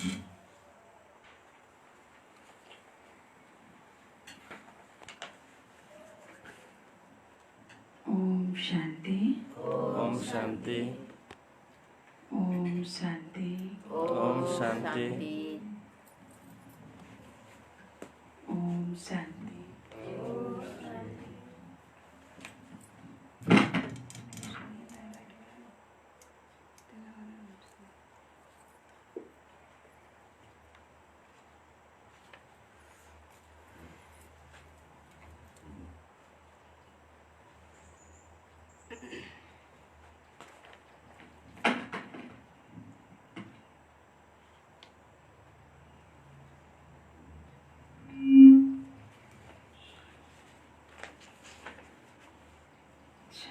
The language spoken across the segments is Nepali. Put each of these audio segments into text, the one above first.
ओम शांति। ओम शांति। ओम शांति। ओम शांति। ओम शांति।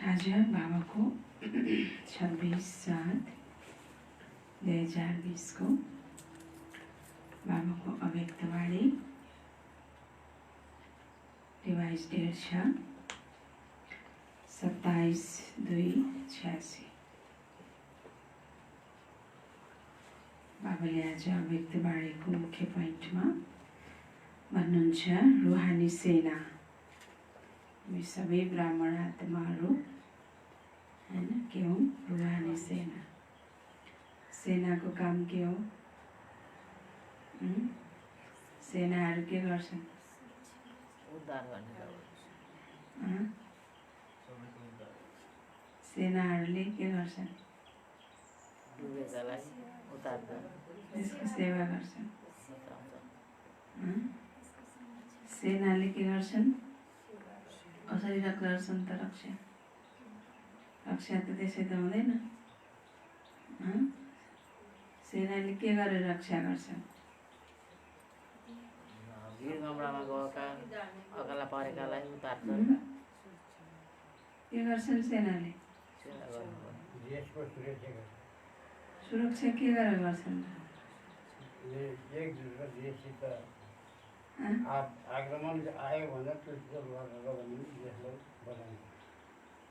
आज बाबा को 26/7/2020 को बाबा को अव्यक्तवाणी रिवाइज डेट छ 27/2/86। बाबाले आज अव्यक्तवाणीको मुख्य पोइन्टमा भन्नुहुन्छ रुहानी सेना। हामी सबै ब्राह्मण आत्माहरू हैन के हो? रुहानी सेना। सेनाको काम के हो? सेनाहरू के गर्छन्? उद्धार गर्ने। सेनाहरूले के गर्छन्? डुबेकालाई उद्धार गर्ने। त्यसको सेवा गर्छन्। सेनाले के गर्छन्? कसरी गर्छन् त रक्षा? रक्षा त त्यसै त हुँदैन। सेनाले के गरेर रक्षा गर्छन्? भिड गमरामा गएका अगाला परेकालाई उतार्छन्। के गर्छन् सेनाले? सुरक्षा के गरेर गर्छन्? आक्रमण आयो भने त्यसको देशलाई बचाउने।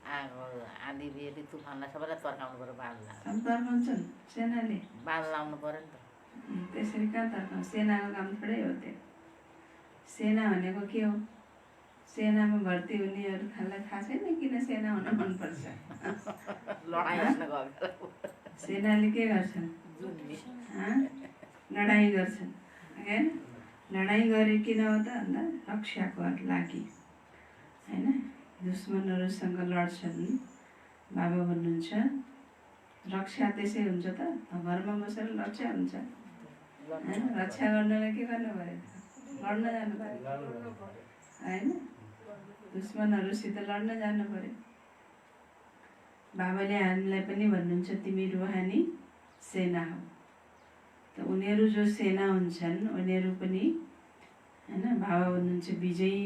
आँधी बेरी तुफानलाई सबैलाई तर्काउनु पर्यो। बाँध्ला तर्काउँछन् सेनाले। बाँध लाउनु पर्यो नि त। त्यसरी कहाँ तर्काउँछ? सेनाको काम थोरै हो त्यो। सेना भनेको के हो? सेनामा भर्ती हुनेहरू थाहा छैन किन सेना हुन मनपर्छ? लडाइँ गर्न गएको। सेनाले के गर्छन्? लडाइँ गर्छन् हैन? लडाइँ गरे किन हो त भन्दा रक्षाको लागि हैन? दुश्मनहरूसँग लड्छन्। बाबा भन्नुहुन्छ रक्षा त्यसै हुन्छ त घरमा बसेर रक्षा हुन्छ हैन? रक्षा गर्नलाई के गर्नु पर्यो? लड्न जानु पर्यो हैन? दुश्मनहरूसित लड्न जानु पर्यो। बाबाले हामीलाई पनि भन्नुहुन्छ तिमी रुहानी सेना हो। त उनीहरू जो सेना हुन्छन् उनीहरू पनि हैन? बाबा भन्नुहुन्छ विजयी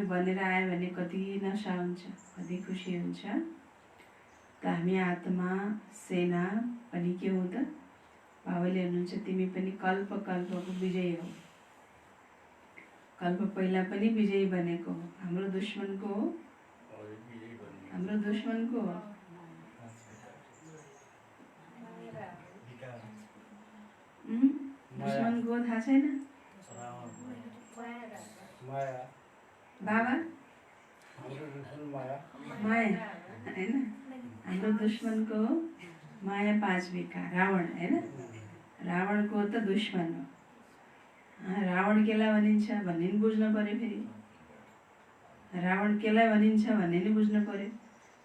बनेर आयो भने कति नशा हुन्छ, कति खुसी हुन्छ। त हामी आत्मा सेना पनि के हो त? बाबाले भन्नुहुन्छ तिमी पनि कल्प कल्पको विजयी हो। कल्प पहिला पनि विजयी बनेको हो। हाम्रो दुश्मनको हो। हाम्रो दुश्मनको हो। दुश्मनको थाहा छैन? बाबा माया हैन? हाम्रो दुश्मनको हो माया 5 विकार। रावण हैन? रावणको त दुश्मन हो। रावण केलाई भनिन्छ भन्ने नि बुझ्नु पर्यो। फेरि रावण केलाई भनिन्छ भन्ने नि बुझ्नु पर्यो।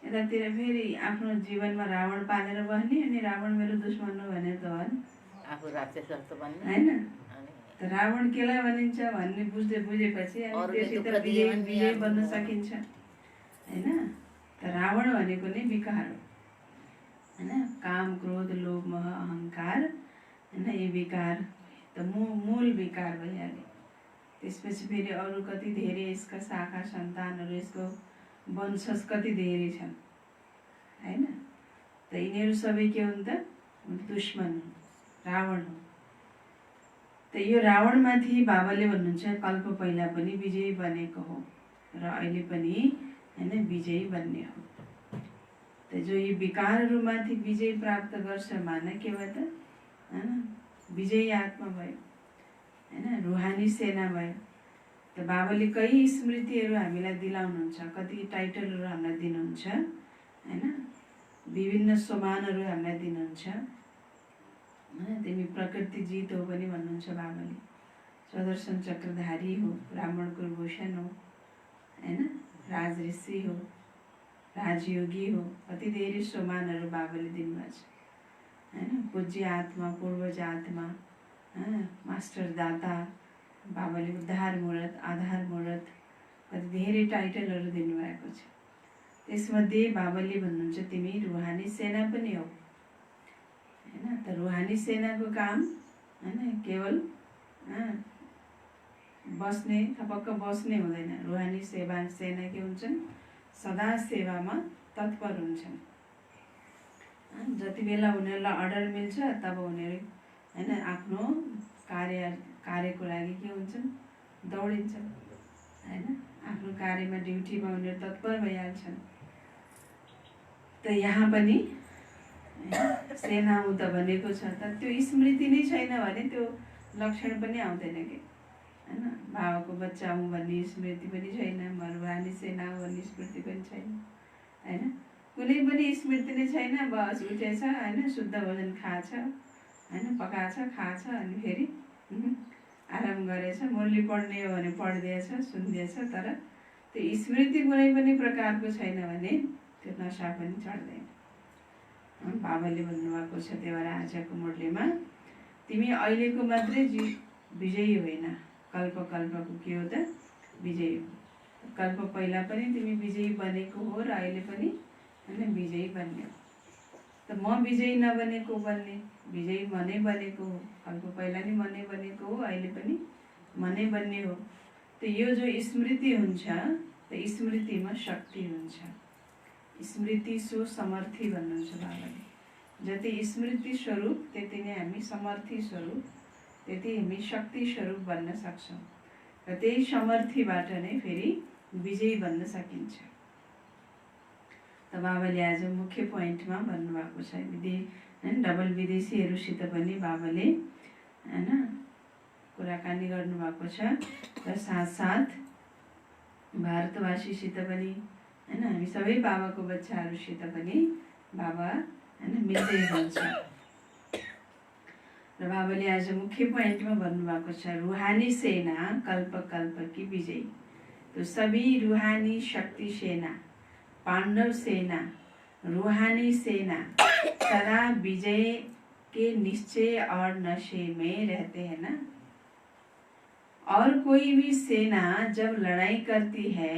यतातिर फेरि आफ्नो जीवनमा रावण पालेर बस्ने अनि रावण मेरो दुश्मन हो भनेर त हो नि? आफू राक्षस जस्तो बन्ने हैन? त रावण केलाई भनिन्छ भन्ने बुझेपछि अनि त्यससित विजय बन्न सकिन्छ हैन? त रावण भनेको नै विकार हो हैन? काम, क्रोध, लोभ, मोह, अहंकार हैन? यो विकार त मूल विकार भइहाल्यो। त्यसपछि फेरि अरू कति धेरै यसका शाखा सन्तानहरू, यसको वंशज कति धेरै छन् हैन? त यिनीहरू सबै के हुन् त? दुश्मन हुन्, रावण हो। त यो रावणमाथि बाबाले भन्नुहुन्छ कल्प पहिला पनि विजयी बनेको हो र अहिले पनि हैन विजयी बन्ने हो। त जो यी विकारहरूमाथि विजय प्राप्त गर्छ माने के भयो त? हैन? विजयी आत्मा भयो हैन, रुहानी सेना भयो। त बाबाले कई स्मृतिहरू हामीलाई दिलाउनुहुन्छ, कति टाइटलहरू हामीलाई दिनुहुन्छ हैन, विभिन्न सम्मानहरू हामीलाई दिनुहुन्छ हैन। तिमी प्रकृति जित हो पनि भन्नुहुन्छ बाबाले, सुदर्शन चक्रधारी हो, ब्राह्मण कुलभूषण हो हैन, राज ऋषि हो, राजयोगी हो, कति धेरै सम्मानहरू बाबाले दिनुभएको छ हैन। पूज्य आत्मा, पूर्वज आत्मा, मास्टर दाता, बाबाले उद्धार मूर्त, आधार मूर्त, कति धेरै टाइटलहरू दिनुभएको छ। त्यसमध्ये बाबाले भन्नुहुन्छ तिमी रुहानी सेना पनि हो हैन। त रुहानी सेनाको काम हैन केवल बस्ने, थपक्क बस्ने हुँदैन। रुहानी सेना के हुन्छन्, सदा सेवामा तत्पर हुन्छन्। जति बेला उनीहरूलाई अर्डर मिल्छ तब उनीहरू हैन आफ्नो कार्यको लागि के हुन्छन्, दौडिन्छन् हैन। आफ्नो कार्यमा, ड्युटीमा उनीहरू तत्पर भइहाल्छन्। त यहाँ पनि सेना हौँ त भनेको छ, त त्यो स्मृति नै छैन भने त्यो लक्षण पनि आउँदैन कि हैन। बाबाको बच्चा हौँ भन्ने स्मृति पनि छैन, म रुहानी सेना हो भन्ने स्मृति पनि छैन हैन। कुनै पनि स्मृति नै छैन। बस उठेछ हैन, शुद्ध भोजन खाछ हैन, पकाछ खाछ, अनि फेरि आराम गरेछ। मुरली पढ्ने हो भने पढ्दैछ, सुन्दैछ, तर त्यो स्मृति कुनै पनि प्रकारको छैन भने त्यो नशा पनि चढ्दैन। बाबाले भन्नुभएको छ त्यही भएर आजको मुरलीमा, तिमी अहिलेको मात्रै विजयी होइन, कल्प कल्पको के हो त, विजयी हो। कल्प पहिला पनि तिमी विजयी बनेको हो र अहिले पनि हैन विजयी बन्ने हो। त म विजयी नबनेको बन्ने, विजयी मनै बनेको हो। कल्प पहिला नि मनै बनेको हो, अहिले पनि मनै बन्ने हो। त यो जो स्मृति हुन्छ, त स्मृतिमा शक्ति हुन्छ। स्मृति सो समर्थी भन्नुहुन्छ बाबाले। जति स्मृति स्वरूप त्यति नै हामी समर्थी स्वरूप, त्यति हामी शक्ति स्वरूप बन्न सक्छौँ र त्यही समर्थीबाट नै फेरि विजयी बन्न सकिन्छ। त बाबाले आज मुख्य पोइन्टमा भन्नुभएको छ, डबल विदेशीहरूसित पनि बाबाले हैन कुराकानी गर्नुभएको छ र साथसाथ भारतवासीसित पनि हैन, हामी सबै बाबाको बच्चाहरूसित पनि बाबा हैन मिल्दै हुनुहुन्छ। र बाबाले आज मुख्य पोइन्टमा भन्नुभएको छ, रुहानी सेना कल्प कल्प की विजयी। तो सभी रूहानी शक्ति सेना, पांडव सेना, रूहानी सेना सदा विजय के निश्चय और नशे में रहते हैं ना। और कोई भी सेना जब लड़ाई करती है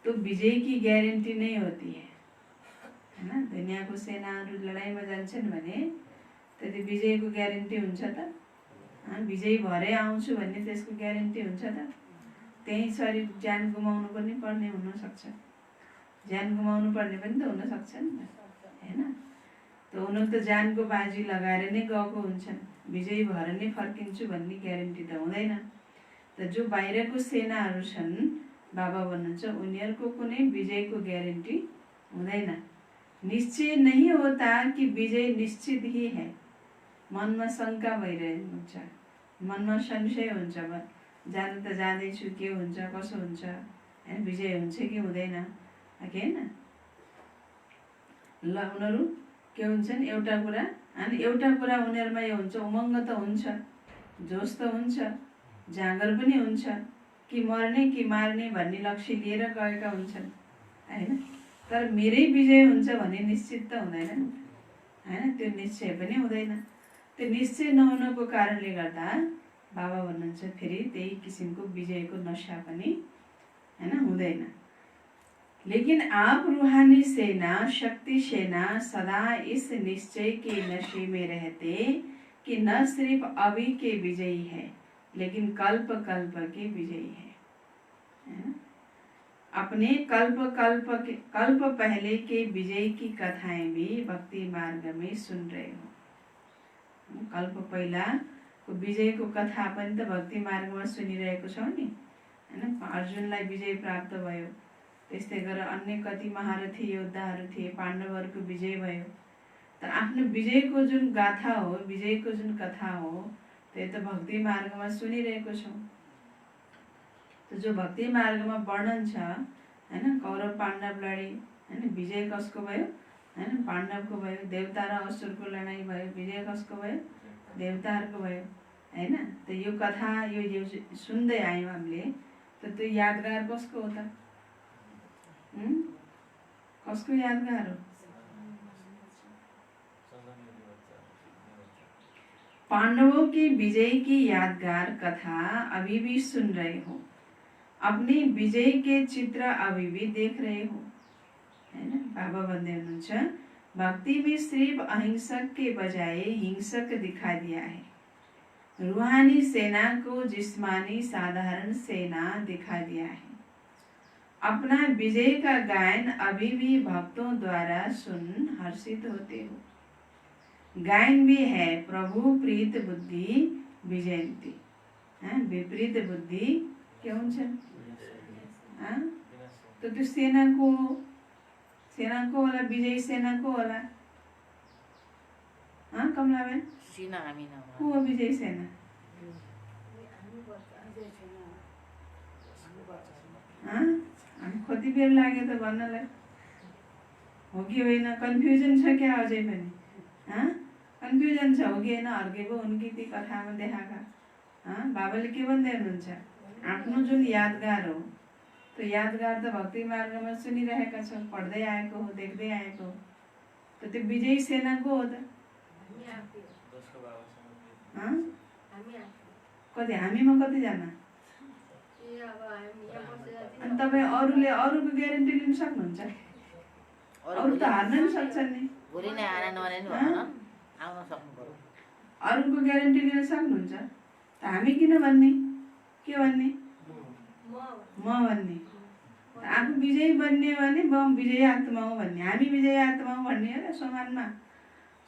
तो विजय की ग्यारेंटी नहीं होती है ना। दुनिया को सेना लड़ाई में जान्छन् भने त्यति विजयको ग्यारेन्टी हुन्छ त? विजयी भरै आउँछु भन्ने त्यसको ग्यारेन्टी हुन्छ त? त्यही शरीर ज्यान गुमाउनु पनि पर्ने हुन सक्छ, ज्यान गुमाउनु पर्ने पनि त हुन सक्छ नि त हैन। त उनीहरू त जानको बाजी लगाएर नै गएको हुन्छन्, विजयी भएर नै फर्किन्छु भन्ने ग्यारेन्टी त हुँदैन। त जो बाहिरको सेनाहरू छन् बाबा भन्नुहुन्छ उनीहरूको कुनै विजयको ग्यारेन्टी हुँदैन। निश्चय नहीं होता कि विजय निश्चित ही है। मनमा शंका भइरहेको हुन्छ, मनमा संशय हुन्छ, जानु त जाँदैछु, के हुन्छ कसो हुन्छ हैन, विजय हुन्छ कि हुँदैन हैन। ल उनीहरू के हुन्छन्, एउटा कुरा अनि एउटा कुरा उनीहरूमा यो हुन्छ, उमङ्ग त हुन्छ, जोस त हुन्छ, जाँगर पनि हुन्छ कि मर्ने कि मार्ने भन्ने लक्ष्य लिएर गएका हुन्छन् हैन। तर मेरै विजय हुन्छ भन्ने निश्चित त हुँदैन हैन, त्यो निश्चय पनि हुँदैन। त्यो निश्चय नहुनको कारणले गर्दा बाबा भन्नुहुन्छ फेरि त्यही किसिमको विजयको नशा पनि हैन हुँदैन। लेकिन आप रूहानी सेना, शक्ति सेना सदा इस निश्चय के नशे में रहते कि न सिर्फ अभी के विजयी है लेकिन कल्प कल्प के विजयी है। अपने कल्प पहले के विजय की कथाएं भी भक्ति मार्ग में सुन रहे हो। कल्प पहिला को विजयको कथा पनि त भक्ति मार्गमा सुनिरहेको छौ नि हैन। अर्जुनलाई विजय प्राप्त भयो, त्यस्तै गरेर अन्य कति महारथी योद्धाहरू थिए, पाण्डवहरूको विजय भयो। तर आफ्नो विजयको जुन गाथा हो, विजयको जुन कथा हो, त्यो त भक्ति मार्गमा सुनिरहेको छौँ। त जो भक्ति मार्गमा वर्णन छ होइन, कौरव पाण्डव लडी होइन, विजय कसको भयो होइन, पाण्डवको भयो। देवता र असुरको लडाइँ भयो, विजय कसको भयो, देवताहरूको भयो होइन। त यो कथा यो सुन्दै आयौँ हामीले, त त्यो यादगार कसको हो त? कसको यादगार हो? पांडवों की विजय की यादगार कथा अभी भी सुन रहे हो, अपनी विजय के चित्र अभी भी देख रहे हो है ना। बाबा भन्दै हुनुहुन्छ भक्ति में सिर्फ अहिंसक के बजाय हिंसक दिखा दिया है, रूहानी सेना को जिस्मानी साधारण सेना दिखा दिया है। अपना विजय का गायन अभी भी भक्तों द्वारा सुन हर्षित होते हो। गायन भी है प्रभु प्रीत बुद्धि विजयन्ती। विपरीत बुद्धि के हुन्छन्? त त्यो सेनाको होला, विजय सेनाको होला। कमलाबेन को हो विजय सेना? हामी कति बेर लाग्यो त भन्नलाई, हो कि होइन? कन्फ्युजन छ क्या अझै पनि? कन्फ्युजन छ, हो कि होइन? अर्कै पो हुन् कि ती कथामा देखाएका? बाबाले के भन्दै हुनुहुन्छ? आफ्नो जुन यादगार हो, त्यो यादगार त भक्ति मार्गमा सुनिरहेका छौँ, पढ्दै आएको हो, देख्दै आएको हो। त त्यो विजय सेना को हो त? कति हामीमा कतिजना? अनि तपाईँ अरूको ग्यारेन्टी लिन सक्नुहुन्छ? अरू त हार्न नि सक्छन् नि। अरूको ग्यारेन्टी लिन सक्नुहुन्छ त हामी किन भन्ने? के भन्ने? म भन्ने। आफू विजयी बन्ने भने म विजय आत्मा हो भन्ने। हामी विजय आत्मा हो भन्ने हो। सोमानमा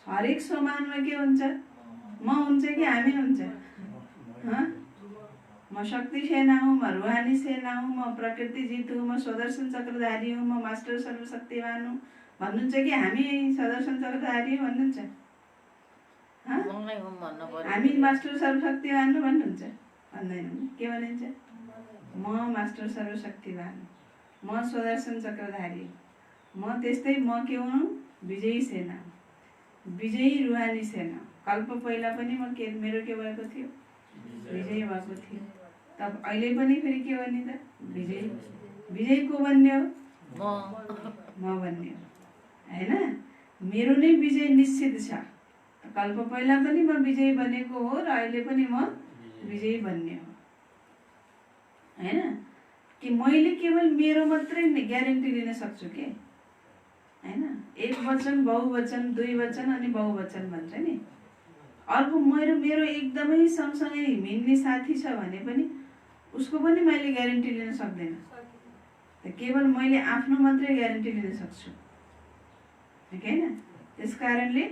हरेक सोमानमा के हुन्छ? म हुन्छ कि हामी हुन्छ? म शक्ति सेना हूँ, म रूहानी सेना हूँ, म प्रकृति जित हूँ, म स्वदर्शन चक्रधारी हूँ, म मास्टर सर्वशक्तिवान हूँ भन्नुहुन्छ कि हामी स्वदर्शन चक्रधारी हूँ भन्नुहुन्छ? हामी मास्टर सर्वशक्तिवान हूँ भन्नुहुन्छ? भन्दैन। के भनिन्छ? म मास्टर सर्वशक्तिवान, म स्वदर्शन चक्रधारी, म त्यस्तै म के हुँ? विजयी सेना, विजयी रूहानी सेना। कल्प पहिला पनि मेरो के भएको थियो? विजयी भएको थियो। तब अहिले पनि फेरि के भन्ने त? विजयी। विजयी को भन्ने हो? म भन्ने हो हैन। मेरो नै विजय निश्चित छ। कल्प पहिला पनि म विजयी बनेको हो र अहिले पनि म विजयी बन्ने हो हैन। कि मैले केवल मेरो मात्रै ग्यारेन्टी लिन सक्छु के हैन। एक वचन, बहुवचन, दुई वचन अनि बहुवचन भन्छ नि। अर्को मेरो एकदमै सँगसँगै हिँड्ने साथी छ भने पनि उसको पनि मैले ग्यारेन्टी लिन सक्दैन। त केवल मैले आफ्नो मात्रै ग्यारेन्टी लिन सक्छु हैन। त्यसकारणले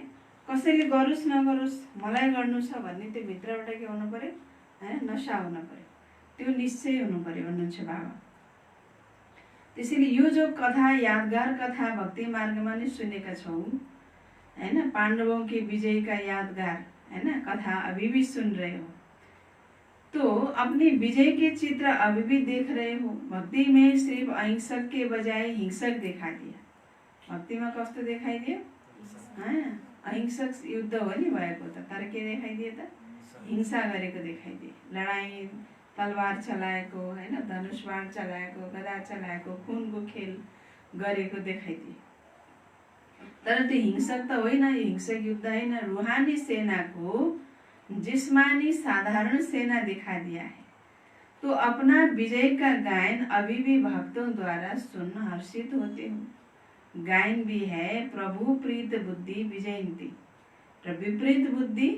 कसैले गरोस् नगरोस् मलाई गर्नु छ भन्ने त्यो भित्रबाट के हुनु पर्यो हैन? नशा हुनु पर्यो, त्यो निश्चय हुनु पर्यो भन्नुहुन्छ बाबा। त्यसैले यो जो कथा, यादगार कथा भक्ति मार्गमा नै सुनेका छौँ हैन। पाण्डवों की विजय का यादगार हैन कथा अभी भी सुन रहे हो, तो अपनी विजय के चित्र अभी भी देख रहे हो। भक्ति में सिर्फ अहिंसक के बजाय हिंसक दिखा दिया। भक्ति में कस्तो देखाइदियो? अहिंसक युद्ध हो नि भएको त, तर के देखाइदियो त? हिंसा गरेको देखाइदिए। लडाई, तलवार चलाएको हैन, धनुष बाण चलाएको, गदा चलाएको, खुनको खेल गरेको देखाइदिए। तर त्यो हिंसक त होइन, यो हिंसक युद्ध होइन। रूहानी सेना को जिस्मानी साधारण सेना दिखा दिया है, तो अपना विजय का गायन अभी भी भक्तों द्वारा सुन हर्षित होते हो। गायन भी है प्रभु प्रीत बुद्धि विजयंती, विपरीत बुद्धि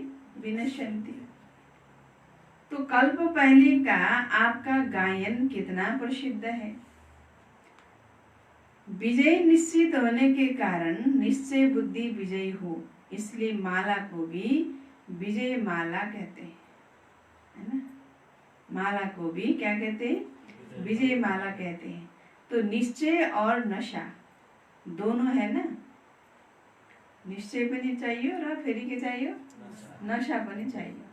विनश्यंती। तो कल्प पहले का आपका गायन कितना प्रसिद्ध है। विजय निश्चित होने के कारण निश्चय बुद्धि विजयी हो, इसलिए माला को भी विजय माला कहते हैं है ना। माला को भी क्या कहते हैं? विजय माला कहते हैं। तो निश्चय और नशा दोनों है ना। निश्चय पनि चाहियो र फेरि के चाहियो, नशा पनि चाहियो।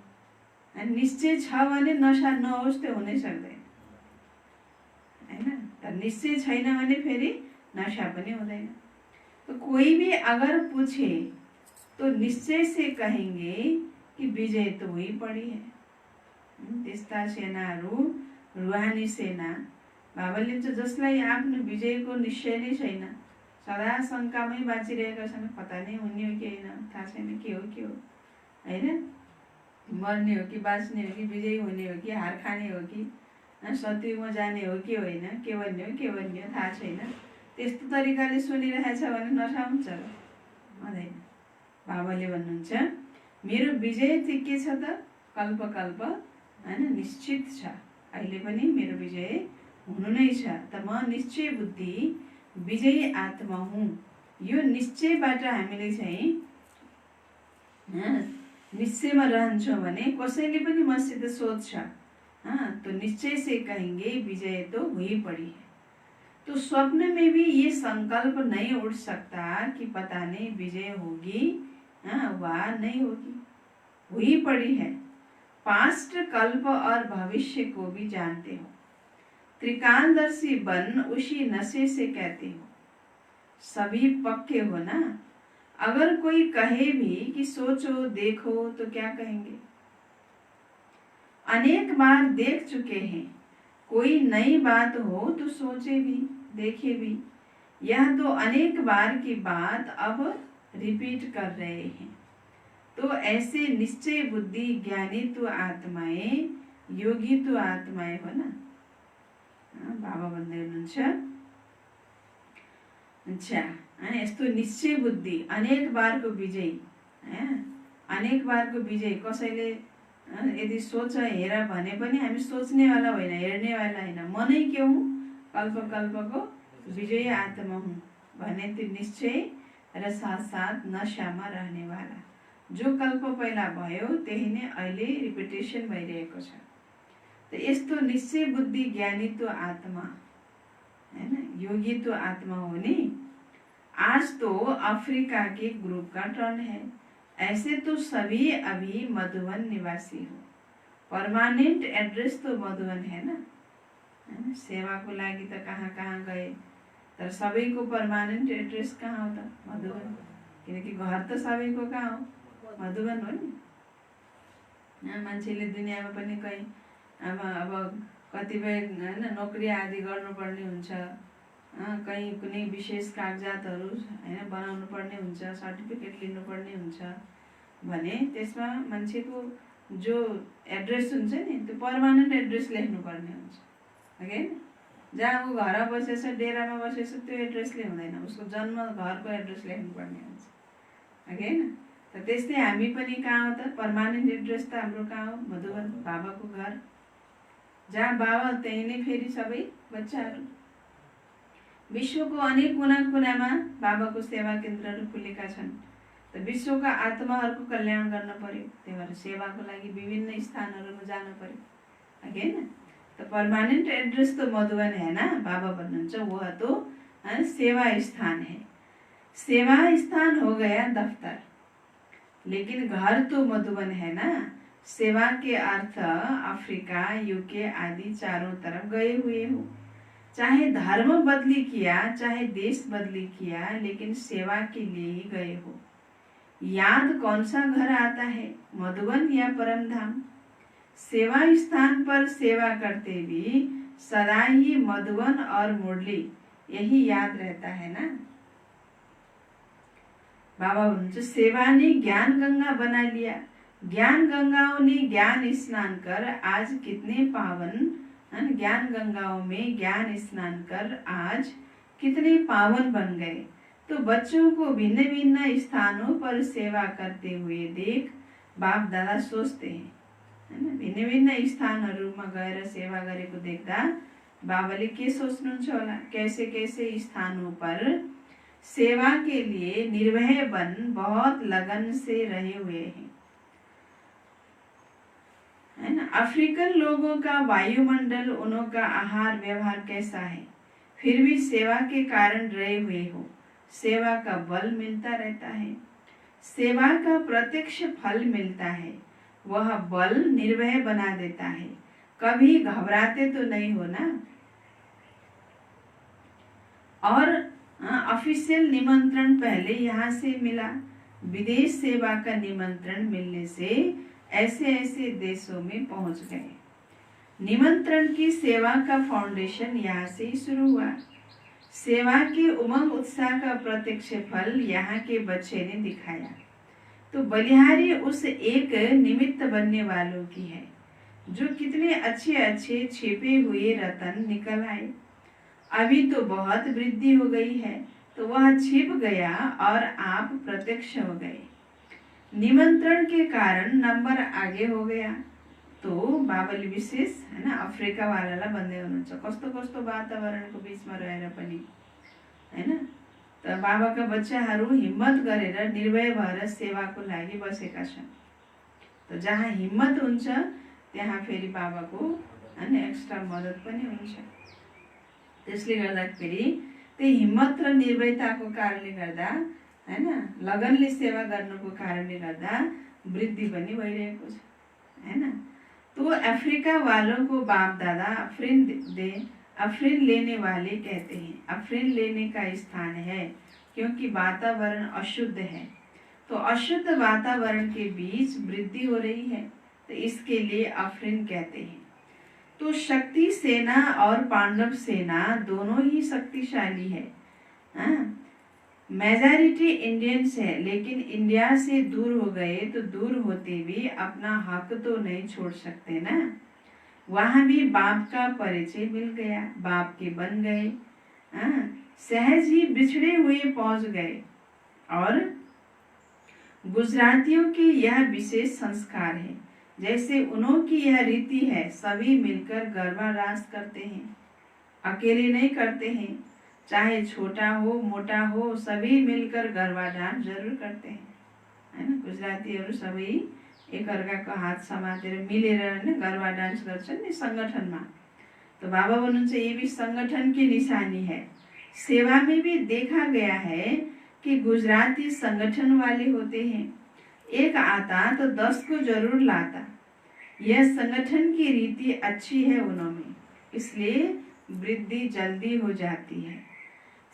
अनि निश्चय छ भने नशा नहोस् त्यो हुनै सक्दैन हैन। तर निश्चय छैन भने फेरि नशा पनि हुँदैन। तो कोई भी अगर पूछे तो निश्चय से कहेंगे कि विजय तो हुई पड़ी है। त्यस्ता सेनाहरू रुहानी सेना बाबाले चाहिँ जसलाई आफ्नो विजयको निश्चय नै छैन, सदा शङ्कामै बाँचिरहेका छन्, पता नै हुने हो कि होइन, थाहा छैन के हो हैन, मर्ने हो कि बाँच्ने हो कि विजयी हुने हो कि हार खाने हो कि सत्युगमा जाने हो कि होइन, के भन्ने हो थाहा छैन। त्यस्तो तरिकाले सुनिरहेछ भने नशा हुन्छ र हुँदैन। बाबाले भन्नुहुन्छ मेरो विजय चाहिँ के छ त, कल्प कल्प हैन, निश्चित छ। अहिले पनि मेरो विजय हुनु नै छ। त म निश्चय बुद्धि विजयी आत्मा हुँ। यो निश्चयबाट हामीले चाहिँ निश्चयमा रहन्छौँ भने कसैले पनि मसित सोध्छ तो निश्चय से कहेंगे विजय तो हुई पड़ी है। तो स्वप्न में भी ये संकल्प नहीं उठ सकता कि पता नहीं विजय होगी वा नहीं होगी, हुई पड़ी है। पास्ट, कल्प और भविष्य को भी जानते हो। त्रिकालदर्शी बन उसी नशे से कहते हो। सभी पक्के हो ना। अगर कोई कहे भी कि सोचो देखो तो क्या कहेंगे? अनेक बार देख चुके हैं। कोई नई बात हो तो सोचे भी देखे भी। यह तो अनेक बार की बात अब रिपीट कर रहे हैं। तो ऐसे निश्चय बुद्धि ज्ञानी तो आत्माएं, योगी तो आत्माएं हो ना। बाबा भन्दै हुनुहुन्छ अच्छा यस्तो निश्चय बुद्धि अनेक बारको विजय, अनेक बारको विजय। कसैले यदि सोच हेर भने पनि हामी सोच्नेवाला होइन, हेर्नेवाला होइन। म नै के हुँ? कल्प कल्पको विजय आत्मा हुँ भने त्यो निश्चय र साथ साथ नशामा रहनेवाला। जो कल्प पहिला भयो त्यही नै अहिले रिपिटेसन भइरहेको छ। तो यस्तो निश्चय बुद्धि ज्ञानी तो आत्मा हैन, योगी तो आत्मा हो नि। आज तो अफ्रीका के ग्रुप का टर्न है। ऐसे तो सभी अभी मधुबन निवासी हो। परमानेंट एड्रेस तो मधुबन है ना। सेवा को लागि त कहाँ कहाँ गए, तर सबैको परमानेंट एड्रेस कहाँ हो त? मधुबन। किनकि घर त सबैको कहाँ हो? मधुबन हो नि। मान्छेले दुनियाँमा पनि कहीँ अब कतिपय हैन नोकरी आदि गर्नुपर्ने हुन्छ, कहीँ कुनै विशेष कागजातहरू हैन बनाउनु पर्ने हुन्छ, सर्टिफिकेट लिनुपर्ने हुन्छ भने त्यसमा मान्छेको जो एड्रेस हुन्छ नि त्यो पर्मानेन्ट एड्रेस लेख्नुपर्ने हुन्छ, हैन। जहाँ ऊ घर बसेछ, डेरामा बसेछ त्यो एड्रेसले हुँदैन, उसको जन्म घरको एड्रेस लेख्नुपर्ने हुन्छ, हैन। त त्यस्तै हामी पनि कहाँ हो त? पर्मानेन्ट एड्रेस त हाम्रो कहाँ हो? मधुबन, बाबाको घर। जहाँ बाबा त्यही नै फेरि सबै बच्चाहरू। विश्वको अनेक कुना कुनामा बाबाको सेवा केन्द्रहरू खुलेका छन्। त विश्वका आत्माहरूको कल्याण गर्न पर्यो, त्यही भएर सेवाको लागि विभिन्न स्थानहरूमा जानु पर्यो, हैन। तो परमानेंट एड्रेस तो मधुबन है ना। बाबा भन्नुहुन्छ वह तो सेवा स्थान है। सेवा स्थान हो गया दफ्तर, लेकिन घर तो मधुबन है ना। सेवा के अर्थ अफ्रीका, यूके आदि चारों तरफ गए हुए हो। चाहे धर्म बदली किया, चाहे देश बदली किया, लेकिन सेवा के लिए ही गए हो। याद कौन सा घर आता है, मधुबन या परमधाम? सेवा स्थान पर सेवा करते भी सदा ही मधुबन और मुरली यही याद रहता है ना। बाबा भन्नुहुन्छ सेवा ने ज्ञान गंगा बना लिया। ज्ञान गंगाओं ने ज्ञान स्नान कर आज कितने पावन, ज्ञान गंगाओं में ज्ञान स्नान कर आज कितने पावन बन गए। तो बच्चों को भिन्न भिन्न स्थानों पर सेवा करते हुए देख बाप दादा सोचते हैं, हैन। भिन्न भिन्न स्थानहरूमा गएर सेवा गरेको देख्दा बाबाले के सोच्नुहुन्छ होला? कैसे कैसे स्थानों पर सेवा के लिए निर्भय बन बहुत लगन से रहे हुए हैं, है ना। अफ्रीकन लोगों का वायुमंडल, उनका आहार व्यवहार कैसा है, फिर भी सेवा के कारण रहे हुए हो। सेवा का बल मिलता रहता है। सेवा का प्रत्यक्ष फल मिलता है। वह बल निर्भय बना देता है। कभी घबराते तो नहीं हो ना। और ऑफिशियल निमंत्रण पहले यहाँ से मिला। विदेश सेवा का निमंत्रण मिलने से ऐसे ऐसे देशों में पहुंच गए। निमंत्रण की सेवा का फाउंडेशन यहाँ से ही शुरू हुआ। सेवा के उमंग उत्साह का प्रत्यक्ष फल यहाँ के बच्चे ने दिखाया। तो बलिहारी उस एक निमित्त बनने वालों की है जो कितने अच्छे अच्छे छिपे हुए रतन निकल आए। अभी तो बहुत वृद्धि हो गई है, तो वह छिप गया और आप प्रत्यक्ष हो गए। निमंत्रण के कारण नंबर आगे हो गया। तो बाबुले विशेष है ना अफ्रिका वालालाई भन्दै हुनुहुन्छ कस्तो कस्तो वातावरणको बीचमा रहेर पनि हैन त बाबाका बच्चाहरू हिम्मत गरेर निर्भय भएर सेवाको लागि बसेका छन्। त जहाँ हिम्मत हुन्छ त्यहाँ फेरि बाबाको हैन एक्स्ट्रा मद्दत पनि हुन्छ। त्यसले गर्दाखेरि त्यही हिम्मत र निर्भयताको कारणले गर्दा हैन लगनले सेवा गर्नुको कारणले गर्दा वृद्धि पनि भइरहेको छ हैन। तो अफ्रीका वालों को बाप दादा अफरीन लेने वाले कहते हैं। अफरीन लेने का स्थान है क्योंकि वातावरण अशुद्ध है। तो अशुद्ध वातावरण के बीच वृद्धि हो रही है, तो इसके लिए अफरीन कहते हैं। तो शक्ति सेना और पांडव सेना दोनों ही शक्तिशाली है। मेजॉरिटी इंडियंस है, लेकिन इंडिया से दूर हो गए तो दूर होते भी अपना हक तो नहीं छोड़ सकते ना। वहां भी बाप का परिचय मिल गया, बाप के बन गए। सहज ही बिछड़े हुए पहुंच गए। और गुजरातियों की यह विशेष संस्कार है। जैसे उन्हों की यह रीति है, सभी मिलकर गरबा रास करते हैं, अकेले नहीं करते हैं। चाहे छोटा हो मोटा हो सभी मिलकर गरबा डांस जरूर करते हैं हैन। गुजरातीहरू सबै एकअर्काको हात समातेर मिलेर हैन गरबा डांस गर्छन् नि संगठनमा। तो बाबा भन्नुहुन्छ ये भी संगठन की निशानी है। सेवा में भी देखा गया है कि गुजराती संगठन वाले होते हैं। एक आता तो 10 को जरूर लाता। यह संगठन की रीति अच्छी है उनमें, इसलिए वृद्धि जल्दी हो जाती है।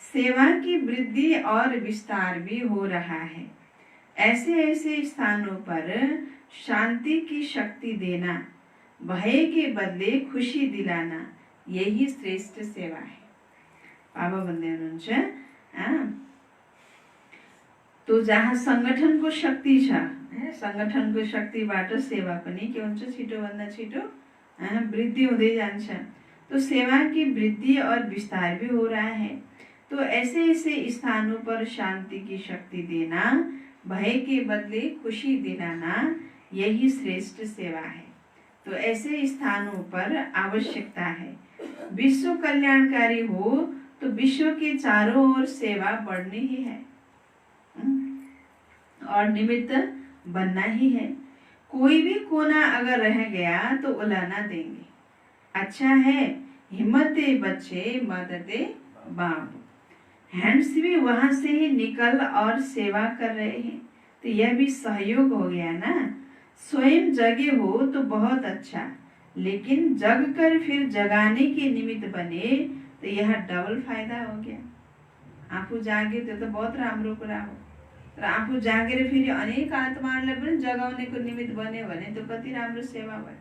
सेवा की वृद्धि और विस्तार भी हो रहा है। ऐसे ऐसे स्थानों पर शांति की शक्ति देना, भय के बदले खुशी दिलाना, यही श्रेष्ठ सेवा है। बाबा भन्दै हुनुहुन्छ तो जहाँ संगठनको शक्ति छ, संगठनको शक्तिबाट सेवा पनि के हुन्छ छिटो भन्दा छिटो वृद्धि हुँदै जान्छ। तो सेवा की वृद्धि और विस्तार भी हो रहा है। तो ऐसे ऐसे स्थानों पर शांति की शक्ति देना, भय के बदले खुशी दिलाना, यही श्रेष्ठ सेवा है। तो ऐसे स्थानों पर आवश्यकता है। विश्व कल्याणकारी हो तो विश्व के चारों ओर सेवा बढ़नी ही है और निमित्त बनना ही है। कोई भी कोना अगर रह गया तो उलाना देंगे। अच्छा है हिम्मते बच्चे मददे बाप। हैंड्स भी वहां से ही निकल और सेवा कर रहे हैं, तो यह भी सहयोग हो गया ना। स्वयं जगे हो तो बहुत अच्छा, लेकिन जग कर फिर जगाने के निमित्त बने तो यह डबल फायदा हो गया। आफू जागे तो बहुत राम्रो कुरा हो, तर आफू जागेर फेरि अनेक आत्माहरूलाई पनि जगाउनेको निमित्त बन्यो भने तो कति राम्रो सेवा भयो।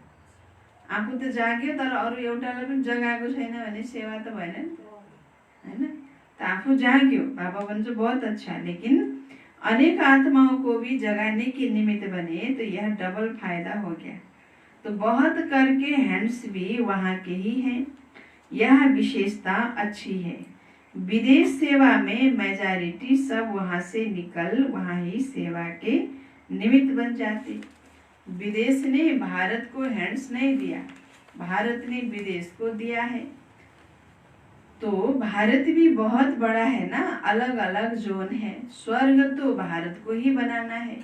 आफू त जाग्यो तर अरू एउटालाई पनि जगाएको छैन भने सेवा त भएन नि हैन। तो आफू जाग्यो बाबा भन्छ बहुत अच्छा, लेकिन अनेक आत्माओं को भी जगाने के निमित्त बने तो यह डबल फायदा हो गया। तो बहुत करके हैंड्स भी वहाँ के ही हैं, यह विशेषता अच्छी है। विदेश सेवा में मेजॉरिटी सब वहाँ से निकल वहाँ ही सेवा के निमित्त बन जाते। विदेश ने भारत को हैंड्स नहीं दिया, भारत ने विदेश को दिया है। तो भारत भी बहुत बड़ा है ना, अलग अलग जोन है। स्वर्ग तो भारत को ही बनाना है।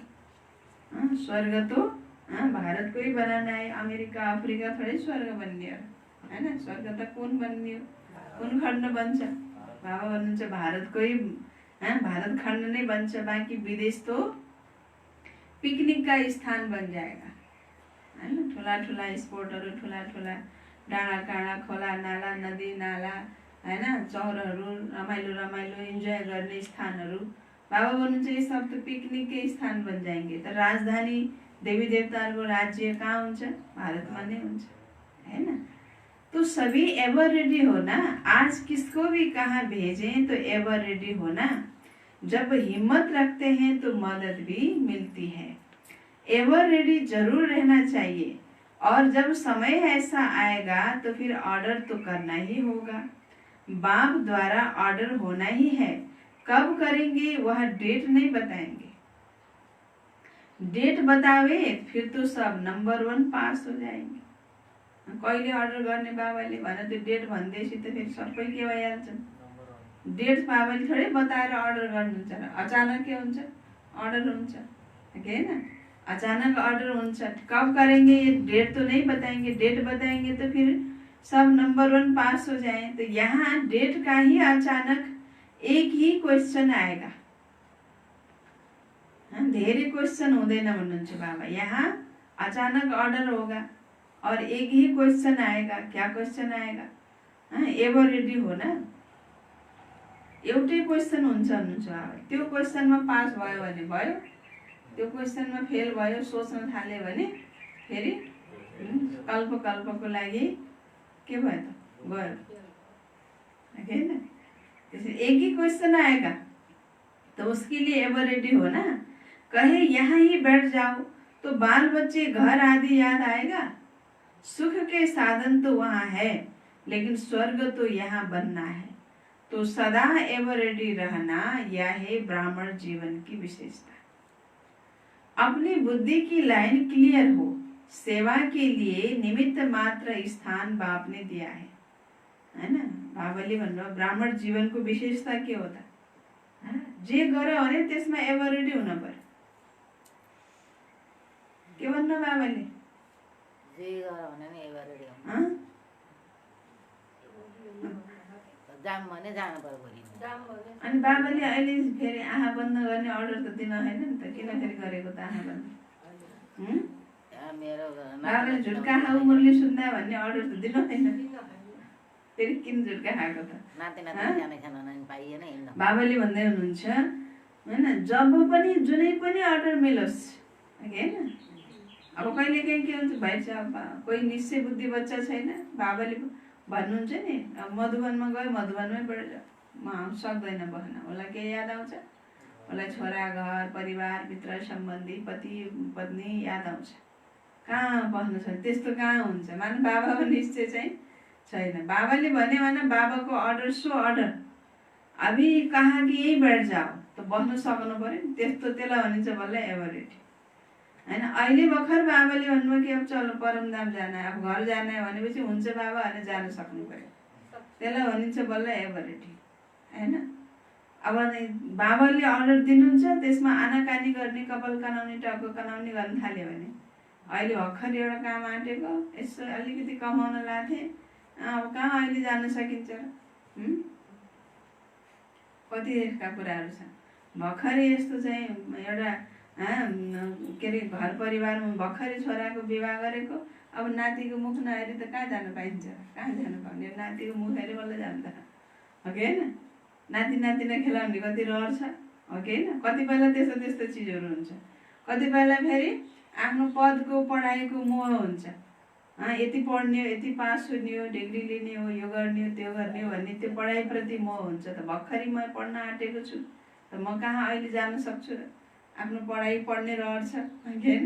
स्वर्ग तो भारत को ही बनाना है। अमेरिका अफ्रीका थोड़े स्वर्ग बन्ने हो हैन। स्वर्ग त कुन बन्ने हो, कुन खण्ड बन्छ? बाबा भन्नुहुन्छ भारत को ही भारत खण्ड नै बन्छ, बाँकी विदेश तो पिकनिक का स्थान बन जाएगा, है ना। ठुला ठुला स्पोर्टहरू, ठुला ठुला डाँडा काँडा, खोला नाला, नदी नाला, होइन, चौरहरू, रमाइलो रमाइलो इन्जोय गर्ने स्थानहरू बाबा भन्नुहुन्छ ये सब तो पिकनिक के स्थान बन जाएंगे। तो राजधानी देवी देवताहरूको राज्य कहाँ हुन्छ? भारतमा नै हुन्छ, है ना। तो सभी एवर रेडी होना, आज किसको भी कहाँ भेजें तो एवर रेडी होना। जब हिम्मत रखते हैं तो मदद भी मिलती है। एवर रेडी जरूर रहना चाहिए, और जब समय ऐसा आएगा तो फिर ऑर्डर तो करना ही होगा। बाप द्वारा ऑर्डर होना ही है, कब करेंगे वह डेट नहीं बताएंगे। डेट बतावे फिर तो सब नंबर 1 पास हो जाएंगे। कहिले अर्डर गर्ने बाबाले भने त्यो डेट भन्दैछ त फेरि सबै के भइहाल्छ। डेट बाबाले थोरै बताएर अर्डर गर्नुहुन्छ र अचानक के हुन्छ? अर्डर हुन्छ, हैन। अचानक ऑर्डर हुन्छ, कब करेंगे ये डेट तो नहीं बताएंगे। डेट बताएंगे तो फिर सब नंबर 1 पास हो जाए। तो यहाँ डेट का ही अचानक एक ही क्वेश्चन आएगा, धेरै क्वेश्चन हुँदैन भन्नुहुन्छ बाबा। यहाँ अचानक ऑर्डर होगा और एक ही क्वेश्चन आएगा। क्या क्वेश्चन आएगा? एभर रेडी हो ना, एउटै क्वेश्चन हुन्छ भन्नुहुन्छ बाबा। त्यो क्वेश्चनमा पास भयो भने भयो, त्यो क्वेश्चनमा फेल भयो, सोच्न थाल्यो भने फेरि कल्प कल्पको लागि के भयो त? गयो, हैन। एक ही क्वेश्चन आएगा तो उसके लिए एवर रेडी हो ना। कहे यहाँ ही बैठ जाओ तो बाल बच्चे घर आदि याद आएगा। सुख के साधन तो वहाँ है, लेकिन स्वर्ग तो यहाँ बनना है। तो सदा एवर रेडी रहना, यह है ब्राह्मण जीवन की विशेषता। अपनी बुद्धि की लाइन क्लियर हो, सेवा के लिए निमित्त मात्र स्थान बाप ने दिया है ना। बाबाले भन्नु ब्राह्मण जीवनको विशेषता के हो त? जे गर्यो भने त्यसमा एभर रेडी हुन पर्यो। के भन्नु बाबाले? जे गर्यो भने नि एभर रेडी हुनु। जाम भने जानु पर्यो भोलि। अनि बाबाले अहिले फेरि आँखा बन्द गर्ने अर्डर त दिन हैन नि त। किन फेरि गरेको त आँखा बन्द? मेरो बाबाले झुटका खाऊ मुरली सुन्दा भन्ने अर्डर त दिनु हैन। फेरि किन झुटका खाएको त? नाति नाति जाने खान नि पाइएन हिँड्न। बाबाले भन्दै हुनुहुन्छ हैन, जब पनि जुनै पनि अर्डर मिलोस्, हैन। अब कहिले काहीँ के हुन्छ भाइ चाहिँ कोही निश्चय बुद्धि बच्चा छैन, बाबाले भन्नुहुन्छ नि मधुवनमा गयो मधुवनमै बढेर म सक्दैन बस्न। उसलाई के याद आउँछ? उसलाई छोरा घर परिवार भित्र सम्बन्धी पति पत्नी याद आउँछ। कहाँ बस्नु छ? त्यस्तो कहाँ हुन्छ? माने बाबाको निश्चय चाहिँ छैन। बाबाले भने बाबाको अर्डर सो अर्डर अभी कहाँ कि यही बैठ जाओ त बस्नु सक्नु पर्यो नि। त्यस्तो त्यसलाई भनिन्छ बल्ल एभरेटी, हैन। अहिले भर्खर बाबाले भन्नुभयो कि अब चलो परमधाम जाना है, अब घर जाना है भनेपछि हुन्छ बाबा भने जान सक्नु पर्यो। त्यसलाई भनिन्छ बल्ल एभरेटी, हैन। अब बाबाले अर्डर दिनुहुन्छ, त्यसमा आनाकानी गर्ने, कपाल कनाउने, टाउको कनाउने गर्न थाल्यो भने अहिले भर्खर एउटा काम आँटेको, यसो अलिकति कमाउन लाथे, अब कहाँ अहिले जान सकिन्छ र? कतिका कुराहरू छ। भर्खरै यस्तो चाहिँ एउटा के अरे घर परिवारमा भर्खरै छोराको विवाह गरेको, अब नातिको मुख नहेरी त कहाँ जान पाइन्छ? कहाँ जानु पाउने? नातिको मुख हेरी बल्ल जान्छ, हो कि होइन? नाति नातिना खेलाउने कति रहर छ, हो कि होइन? कतिपयलाई त्यस्तो त्यस्तो चिजहरू हुन्छ। कतिपयलाई फेरि आफ्नो पदको पढाइको मोह हुन्छ। यति पढ्ने हो, यति पास हुने हो, डिग्री लिने हो, यो गर्ने हो, त्यो गर्ने हो भन्ने त्यो पढाइप्रति मोह हुन्छ। त भर्खरै म पढ्न आँटेको छु त म कहाँ अहिले जान सक्छु र? आफ्नो पढाइ पढ्ने रहर छ, होइन?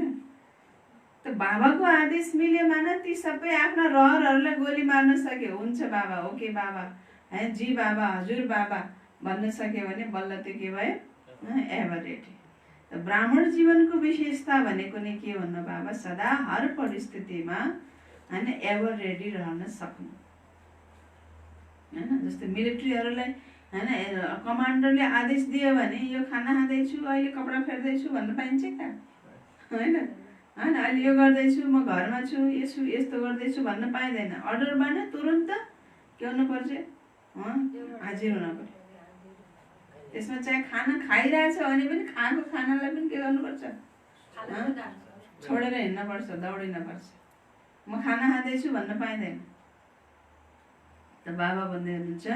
त बाबाको आदेश मिल्यो माने ती सबै आफ्ना रहरहरूलाई गोली मार्न सक्यो। हुन्छ बाबा, ओके बाबा, है जी बाबा, हजुर बाबा भन्न सक्यो भने बल्ल त्यो के भयो? एभरेटी। त ब्राह्मण जीवनको विशेषता भनेको नै के भन्नु बाबा? सदा हर परिस्थितिमा हैन एभर रेडी रहन सक्नु, हैन। जस्तै मिलिट्रीहरूलाई हैन कमान्डरले आदेश दियो भने यो खाना खाँदैछु, अहिले कपडा फेर्दैछु भन्न पाइन्छ क्या? होइन, होइन। अहिले यो गर्दैछु, म घरमा छु, यस्तो गर्दैछु भन्न पाइँदैन। अर्डर माने तुरन्त के हुनुपर्छ? हाजिर हुनु पर्यो। त्यसमा चाहे खाना खाइरहेछ भने पनि खाएको खानालाई पनि के गर्नुपर्छ? छोडेर हिँड्न पर्छ, दौडिन पर्छ। म खाना खाँदैछु भन्न पाइँदैन। त बाबा भन्दै हुनुहुन्छ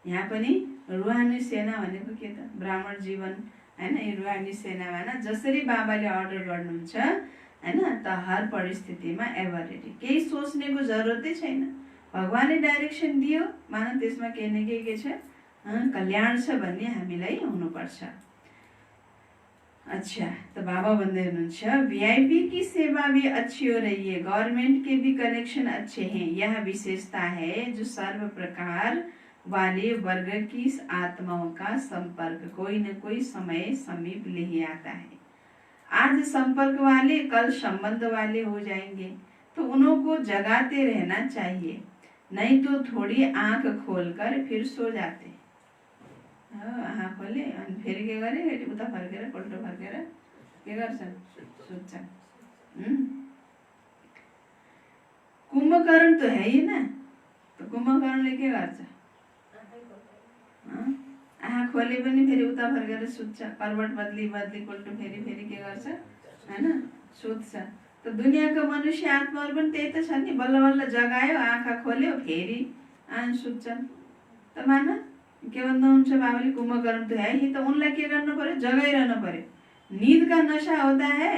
यहाँ पनि रुहानी सेना भनेको के त? ब्राह्मण जीवन होइन। यो रुहानी सेनामा न जसरी बाबाले अर्डर गर्नुहुन्छ होइन, त हर परिस्थितिमा एभर रेडी, केही सोच्नेको जरुरतै छैन। भगवानले डाइरेक्सन दियो मानव, त्यसमा केही न केही के छ, कल्याण छ भन्ने हामीलाई हुनुपर्छ। अच्छा, तो बाबा बंदे वीआईपी की सेवा भी अच्छी हो रही है, गवर्नमेंट के भी कनेक्शन अच्छे हैं। यह विशेषता है जो सर्व प्रकार वाले वर्ग की आत्माओं का संपर्क कोई न कोई समय समीप ले ही आता है। आज संपर्क वाले कल संबंध वाले हो जाएंगे, तो उनको जगाते रहना चाहिए, नहीं तो थोड़ी आंख खोलकर फिर सो जाते। आँखा खोले अनि फेरि के गरे, उता फर्केर पल्टो फर्केर के गर्छन्, सुत्छन्। कुम्भकर्ण तो है ही ना, तो कुम्भकर्णले के गर्छ, आँखा खोले पनि फेरि उता फर्केर सुत्छ, करवट बदली बदली पल्टो फेरि फेरि के गर्छ हैन, सुत्छ। त दुनियाँको मनुष्य आत्माहरू पनि त्यही त छ नि, बल्ल बल्ल जगायो, आँखा खोल्यो, फेरि सुत्छन्। त मान के भन्नुहुन्छ बाबाले, कुम्भकर्ण तो है ही, तो उनलाई के गर्नु पर्यो, जगाइरहनु पर्यो। नींद का नशा होता है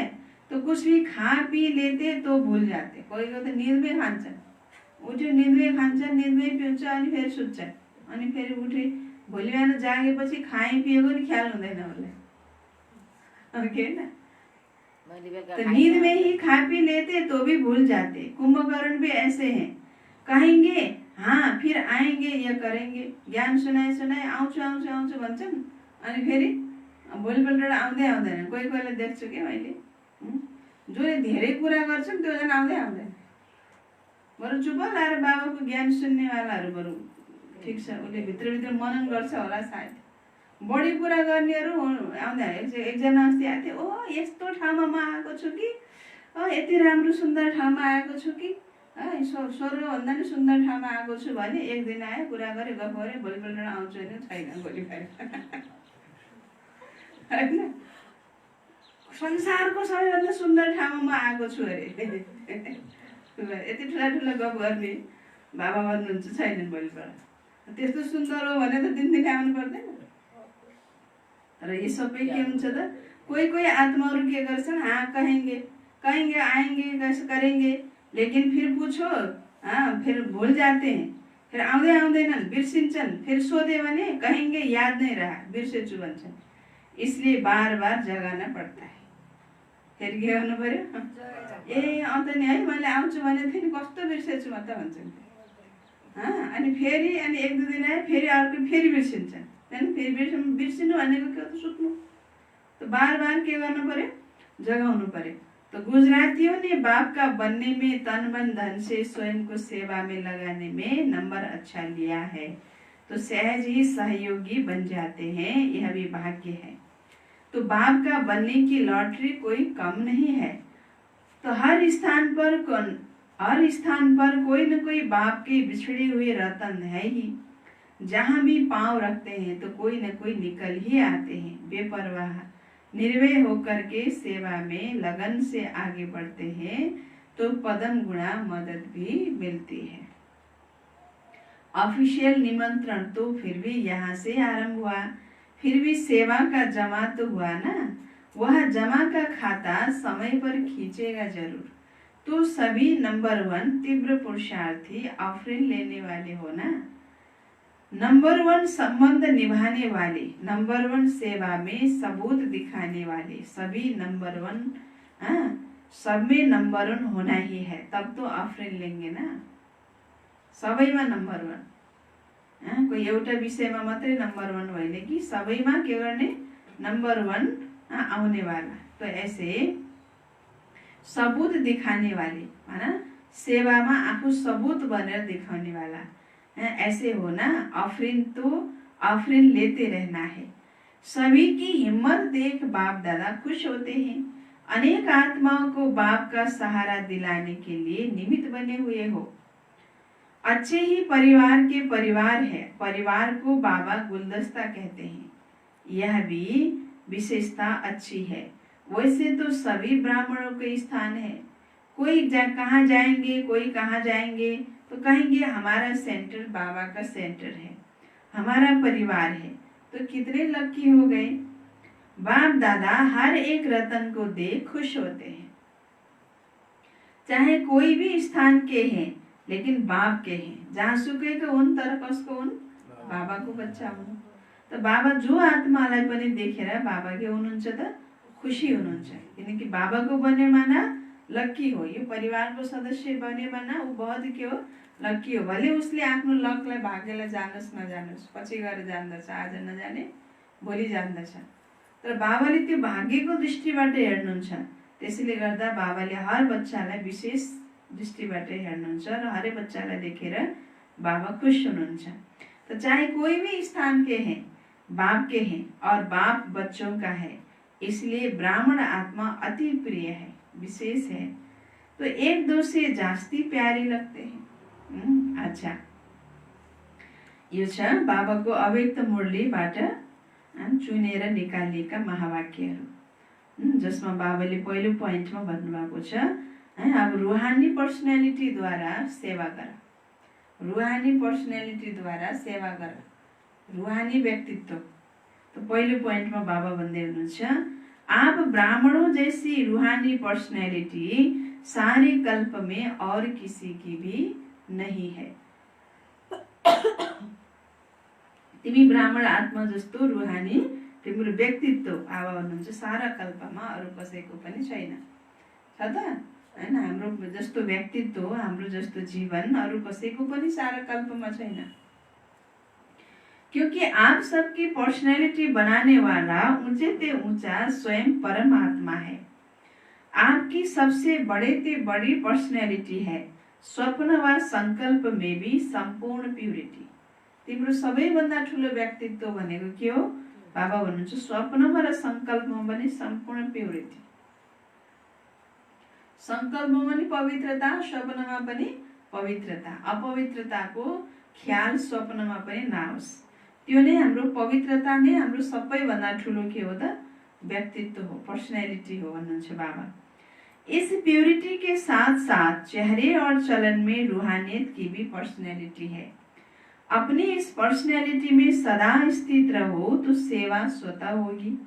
तो कुछ भी खा पी लेते तो भूल जाते। कोही को त नींदमै खान्छन्, उठ्यो नींदमै खान्छन्, नींदमै पिउँछ, अनि फेरि सुत्छन्, अनि फेरि उठे भोलि बिहान जागेपछि खाए पिएको नि ख्याल हुँदैन उसलाई, के न। तो नींद में ही खा पी लेते तो भी भूल जाते। कुंभकर्ण भी ऐसे हैं, कहेंगे हाँ फिर आएंगे या करेंगे, ज्ञान सुनाए सुनाए आउँछु आउँछु आउँछु भन्छन्, अनि फेरि भोलिपल्ट आउँदै आउँदैन। कोही कोहीलाई देख्छु कि मैले, जसले धेरै कुरा गर्छन् त्यो झन् आउँदै आउँदैन। बरु चुप लाएर बाबाको ज्ञान सुन्नेवालाहरू बरु ठिक छ, उसले भित्रभित्र मनन गर्छ होला सायद। बढी कुरा गर्नेहरू आउँदैन। एकजना अस्ति आएको थियो, ओ यस्तो ठाउँमा म आएको छु कि, यति राम्रो सुन्दर ठाउँमा आएको छु कि, स्वर्गभन्दा नि सुन्दर ठाउँमा आएको छु भने एक दिन आयो, कुरा गरे, गफ गरे, भोलिपल्ट आउँछु होइन, छैन भोलि होइन। संसारको सबैभन्दा सुन्दर ठाउँमा म आएको छु अरे, यति ठुला ठुला गफ गर्ने बाबा भन्नुहुन्छ, छैनन् भोलिपल्ट। त्यस्तो सुन्दर हो भने त दिनदिनै आउनु पर्दैन। तर यो सबै के हुन्छ त, कोही कोही आत्माहरू के गर्छन्, हाँ कहेंगे कहेंगे आएंगे कैसे करेंगे, लेकिन फिर पूछो फिर भूल जाते हैं, फिर आउँदै आउँदैनन्, बिर्सिन्छन्, फिर सोधे भने कहेंगे याद नहीं रहा, बिर्सेछु भन्छन्। इसलिए बार बार जगाना पड़ता है। फेरि के गर्नु पर्यो, ए अन्त नि है मैले आउँछु भनेको थिएँ नि, कस्तो बिर्सेछु म त भन्छन्। अनि फेरि अनि एक दुई दिन आयो, फेरि अर्को फेरि बिर्सिन्छन्, फेरि बिर्सिनु भनेको के हो त, सुत्नु। तो बार बार के गर्नु पर्यो, जगाउनु पर्यो। तो गुजरातियों ने बाप का बनने में, तन मन धन से स्वयं को सेवा में लगाने में नंबर अच्छा लिया है, तो सहज ही सहयोगी बन जाते हैं, यह भी भाग्य है। तो बाप का बनने की लॉटरी कोई कम नहीं है। तो हर स्थान पर कोई न कोई बाप के बिछड़े हुए रतन है ही। जहाँ भी पांव रखते हैं तो कोई न कोई निकल ही आते हैं। बेपरवाह निर्भय होकर के सेवा में लगन से आगे बढ़ते हैं तो पदम गुणा मदद भी मिलती है। ऑफिशियल निमंत्रण तो फिर भी यहाँ से आरंभ हुआ, फिर भी सेवा का जमा तो हुआ ना। वह जमा का खाता समय पर खींचेगा जरूर। तो सभी नंबर 1 तीव्र पुरुषार्थी ऑफरिंग लेने वाले हो ना। नंबर 1 संबंध निभाने वाले, नंबर 1 सेवा में सबूत दिखाने वाले, सभी नंबर 1 सब में नंबर 1 होना ही है, तब तो ऑफरिंग लेंगे ना। सबैमा नंबर 1, कोही एउटा विषयमा मात्रै नंबर 1 होइन कि सबैमा के गर्ने, नंबर 1 आउने वाला। तो ऐसे सबूत दिखाने वाले है, सेवामा आफू सबूत बनेर दिखाउने वाला, ऐसे हो ना। ऑफरिंग लेते रहना है। सभी की हिम्मत देख बाप दादा खुश होते हैं। अनेक आत्माओं को बाप का सहारा दिलाने के लिए निमित्त बने हुए हो। अच्छे ही परिवार के परिवार है, परिवार को बाबा गुलदस्ता कहते हैं, यह भी विशेषता अच्छी है। वैसे तो सभी ब्राह्मणों के स्थान है। कोई कहाँ जाएंगे, कोई कहाँ जाएंगे, तो कहेंगे हमारा सेंटर बाबा का सेंटर है, हमारा परिवार है। तो कितने लकी हो गए। बाप दादा हर एक रतन को देख खुश होते हैं, चाहे कोई भी स्थान के हैं, लेकिन बाप के हैं। जहाँ सुकेको हुन् तर कसको हुन्, बाबाको बच्चा हुन्। त बाबा जो आत्मालाई पनि देखेर बाबा के हुनुहुन्छ त खुसी हुनुहुन्छ, किनकि बाबाको बन्ने माना लक्की हो। यो परिवारको सदस्य बन्ने माना ऊ बहुत के हो, लक्की हो। भले उसले आफ्नो लकलाई भाग्यलाई जानोस् नजानोस्, पछि गएर जान्दछ, आज नजाने भोलि जान्दछ, तर बाबाले त्यो भाग्यको दृष्टिबाट हेर्नुहुन्छ। त्यसैले गर्दा बाबाले हर बच्चालाई विशेष दृष्टिबाट हेर्नुहुन्छ र हर बच्चालाई देखेर बाबा खुश हुनुहुन्छ। तो चाहे कोई भी स्थान के हैं, बाप के हैं और बाप बच्चों का है, इसलिए ब्राह्मण आत्मा अति प्रिय है, विशेष है। तो एक दो से जास्ती प्यारे लगते हैं। अच्छा, यो छ बाबाको अव्यक्त मुरलीबाट चुनेर निकालिएका महावाक्यहरू, जसमा बाबाले पहिलो पोइन्टमा भन्नुभएको छ अब रुहानी पर्सनालिटीद्वारा सेवा गर, रुहानी पर्सनालिटीद्वारा सेवा गर, रुहानी व्यक्तित्व। तो पहिलो पोइन्टमा बाबा भन्दै हुनुहुन्छ आप ब्राह्मणों जैसी रूहानी पर्सनैलिटी सारे कल्प में और किसी की भी नहीं है। तिमी ब्राह्मण आत्मा जस्तो रुहानी तिम्रो व्यक्तित्व आवा भन्नुहुन्छ सारा कल्पमा अरू कसैको पनि छैन। छ त हैन, हाम्रो जस्तो व्यक्तित्व, हाम्रो जस्तो जीवन अरू कसैको पनि सारा कल्पमा छैन। क्योंकि आप सबकी पर्सनैलिटी बनाने वाला ऊंचे ते ऊंचा स्वयं परमात्मा है। आपकी सबसे बड़े ते बड़ी पर्सनैलिटी है स्वप्न वा संकल्प में भी संपूर्ण प्युरिटी। तिम्रो सबैभन्दा ठुलो व्यक्तित्व भनेको के हो? बाबा भन्नुहुन्छ स्वप्नमा र संकल्पमा पनि सम्पूर्ण प्युरिटी। संकल्पमा पनि पवित्रता, स्वप्नमा पनि पवित्रता। अपवित्रताको ख्याल स्वप्नमा पनि नआओस्। त्यो नै हाम्रो पवित्रता नै हाम्रो सबैभन्दा ठुलो के हो त? व्यक्तित्व हो, पर्सनैलिटी हो भन्नुहुन्छ बाबा। इस प्योरिटी के साथ साथ चेहरे और चलन में रूहानियत की भी पर्सनैलिटी है। अपनी इस पर्सनैलिटी में सदा स्थित रहो तो सेवा स्वतः होगी।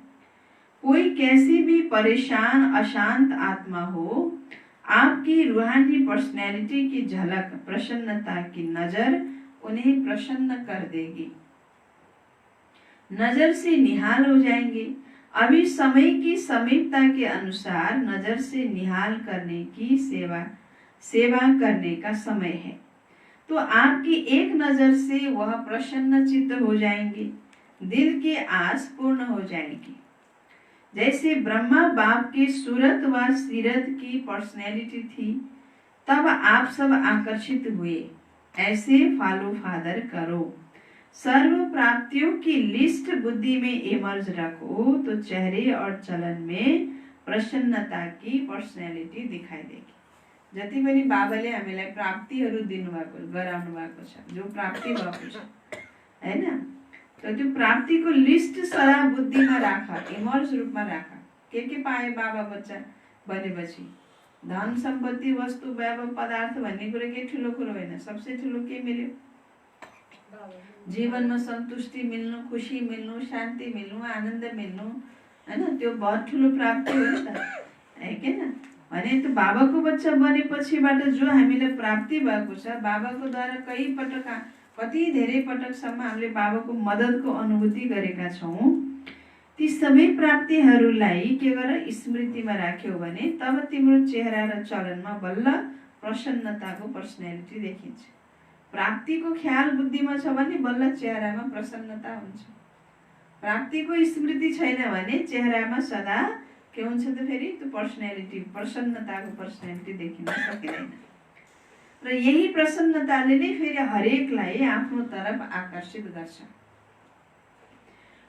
कोई कैसी भी परेशान अशांत आत्मा हो, आपकी रूहानी पर्सनैलिटी की झलक, प्रसन्नता की नजर उन्हें प्रसन्न कर देगी, नजर से निहाल हो जाएंगे। अभी समय की समीपता के अनुसार नजर से निहाल करने की सेवा करने का समय है। तो आपकी एक नजर से वह प्रसन्न चित्त हो जाएंगे, दिल की आस पूर्ण हो जाएगी। जैसे ब्रह्मा बाप के सूरत व सीरत की पर्सनैलिटी थी, तब आप सब आकर्षित हुए, ऐसे फॉलो फादर करो। सर्व प्राप्तियों की लिस्ट बुद्धि में इमर्ज रखो तो चेहरे और चलन में प्रसन्नता की पर्सनैलिटी दिखाई देगी। जति पनि बाबाले हामीलाई प्राप्तिहरू दिनुभएको, गराउनु भएको छ, जो प्राप्ति भएको छ हैन, र त्यो प्राप्तिको लिस्ट सदा बुद्धिमा राख, इमर्ज रूपमा राख। के पाए बाबा बच्चा बनेपछि? धन सम्पत्ति वस्तु वैभव पदार्थ भन्ने कुरा के ठुलो कुरो होइन। सबसे ठुलो के मिल्यो? जीवनमा सन्तुष्टि मिल्नु, खुसी मिल्नु, शान्ति मिल्नु, आनन्द मिल्नु हैन, त्यो बहुत ठुलो प्राप्ति हो नि त, है किन? भने त बाबाको बच्चा बनेपछिबाट जो हामीलाई प्राप्ति भएको छ, बाबाको द्वारा कति धेरै पटकसम्म हामीले बाबाको मद्दतको अनुभूति गरेका छौँ, ती सबै प्राप्तिहरूलाई के गर? स्मृतिमा राख्यौ भने तब तिम्रो चेहरा र चलनमा बल्ल प्रसन्नताको पर्सनैलिटी देखिन्छ। प्राप्तिको ख्याल बुद्धिमा छ भने बल्ल चेहरामा प्रसन्नता हुन्छ। प्राप्तिको स्मृति छैन भने चेहरामा सदा के हुन्छ त? फेरि त्यो पर्सनैलिटी, प्रसन्नताको पर्सनैलिटी देखिन सकिँदैन। र यही प्रसन्नताले नै फेरि हरेकलाई आफ्नो तरफ आकर्षित गर्छ।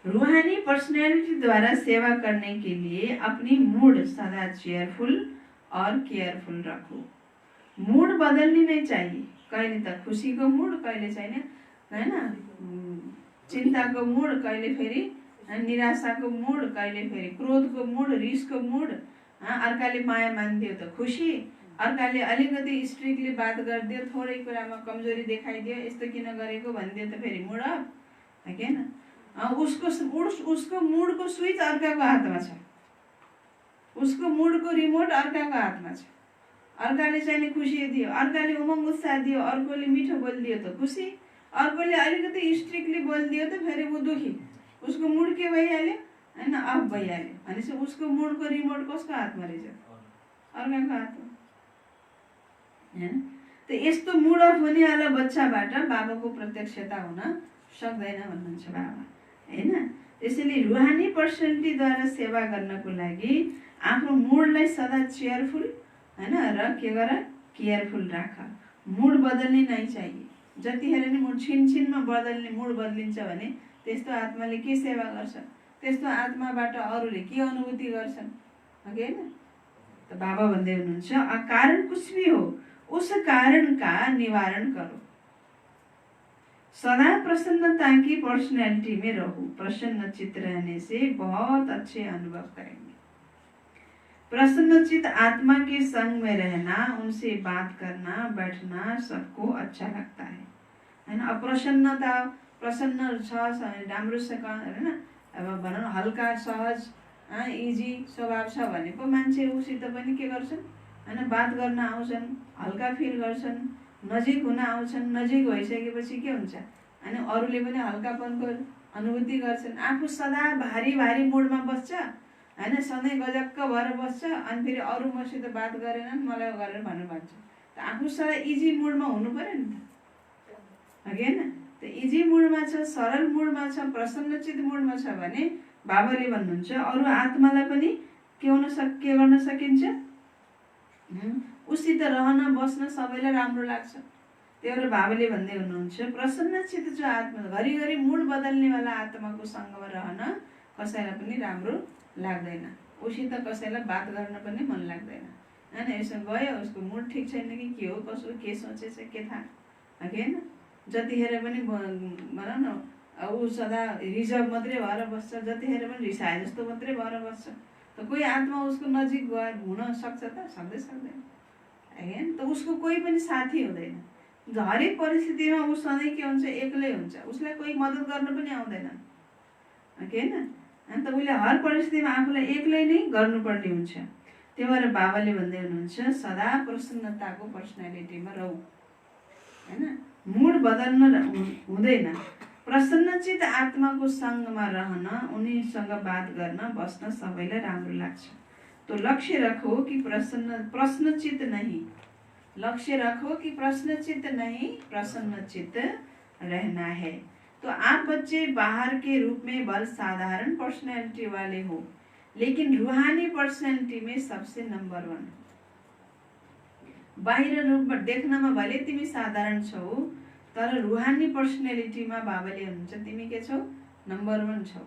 रूहानी पर्सनैलिटी द्वारा सेवा करने के लिए अपनी मूड सदा चेयरफुल और केयरफुल रखो। मूड बदल्ने नै चाहिए। कहिले त खुसीको मूड, कहिले छैन हैन, चिन्ताको मूड, कहिले फेरि निराशाको मुड, कहिले फेरि क्रोधको मुड, रिसको मुड, अर्काले माया मानिदियो त खुसी, अर्काले अलिकति स्ट्रिक्टली बात गरिदियो, थोरै कुरामा कमजोरी देखाइदियो, यस्तो किन गरेको भनिदियो त फेरि मुड अफ, होइन? उसको मुडको स्विच अर्काको हातमा छ, उसको मुडको रिमोट अर्काको हातमा छ। अर्काले चाहिँ खुसी दियो, अर्काले उमङ्ग उत्साह दियो, अर्कोले मिठो बोलिदियो त खुसी, अर्कोले अलिकति स्ट्रिक्टली बोलिदियो त फेरि ऊ दुखी, उसको मुड के भइहाल्यो, होइन? अफ भइहाल्यो। भनेपछि उसको मुडको रिमोट कसको हातमा रहेछ? अर्काको हातमा, होइन? त यस्तो मुड अफ हुनेवाला बच्चाबाट बाबाको प्रत्यक्षता हुन सक्दैन भन्नुहुन्छ बाबा, होइन? त्यसैले रुहानी पर्सनालिटीद्वारा सेवा गर्नको लागि आफ्नो मुडलाई सदा चेयरफुल, होइन, र के गर, केयरफुल राख। मुड बदल्ने नै चाहिए। जतिखेर नि मुड छिनछिनमा बदल्ने, मुड बदलिन्छ भने त्यस्तो आत्माले के सेवा गर्छ? त्यस्तो आत्माबाट अरूले के अनुभूति गर्छन्? होइन? त बाबा भन्दै हुनुहुन्छ, कारण कुछ भी हो उस कारण का निवारण करो, सदा प्रसन्नता की पर्सनैलिटी में रहो, प्रसन्न चित्त रहने से बहुत अच्छे अनुभव करेंगे। प्रसन्नचित आत्मा के संग में रहना, उनसे बात करना, बैठना सबको अच्छा लगता है ना? अप्रसन्नता, प्रसन्न छ, राम्रोसँग, होइन, अब भनौँ हल्का सहज इजी स्वभाव छ भनेको मान्छे उसित पनि के गर्छन्, होइन, बात गर्न आउँछन्, हल्का फिल गर्छन्, नजिक हुन आउँछन्। नजिक भइसकेपछि के हुन्छ, होइन, अरूले पनि हल्कापनको अनुभूति गर्छन्। आफू सदा भारी भारी मुडमा बस्छ, होइन, सधैँ गजक्क भएर बस्छ, अनि फेरि अरू मसित बात गरेनन्, मलाई गरेर भनेर भन्छ। त आफू सदा इजी मुडमा हुनु पर्यो नि त, होइन? त इजी मुडमा छ, सरल मुडमा छ, प्रसन्नचित मुडमा छ भने बाबाले भन्नुहुन्छ अरू आत्मालाई पनि के गर्न सकिन्छ, उसित रहन बस्न सबैलाई राम्रो लाग्छ। त्यही भएर बाबाले भन्दै हुनुहुन्छ प्रसन्नचित जो आत्मा, घरिघरि मुड बदल्नेवाला आत्माको सङ्गमा रहन कसैलाई पनि राम्रो लाग्दैन, उसित कसैलाई बात गर्न पनि मन लाग्दैन, होइन? यसो गयो, उसको मुड ठिक छैन कि के हो, कसो के सोचेछ के थाहा, होइन? जतिखेर पनि भनौँ न ऊ सदा रिजर्भ मात्रै भएर बस्छ, जतिखेर पनि रिसाए जस्तो मात्रै भएर बस्छ, त कोही आत्मा उसको नजिक गएर हुन सक्छ त? सक्दै सक्दैन, होइन? त उसको कोही पनि साथी हुँदैन। हरेक परिस्थितिमा ऊ सधैँ के हुन्छ, एक्लै हुन्छ, उसलाई कोही मद्दत गर्न पनि आउँदैन, होइन? अन्त उसले हर परिस्थितिमा आफूलाई एक्लै नै गर्नुपर्ने हुन्छ। त्यही भएर बाबाले भन्दै हुनुहुन्छ सदा प्रसन्नताको पर्सनालिटीमा रहू, होइन? मुड बदल्न हुँदैन। प्रसन्नचित आत्माको सङ्गमा रहन, उनीसँग बात गर्न बस्न सबैलाई राम्रो लाग्छ। तो लक्ष्य रखो कि प्रश्नचित नहीं, लक्ष्य रखो कि प्रश्नचित नहीं, प्रसन्नचित रहना है। तो आप बच्चे बाहर के रूप में बल साधारण पर्सनैलिटी वाले हो, लेकिन रूहानी पर्सनैलिटी में सबसे नंबर 1। बाहिर रूपमा देख्नमा भले तिमी साधारण छौ, तर रूहानी पर्सनैलिटीमा बाबाले हुनुहुन्छ तिमी के छौ, नंबर 1 छौ,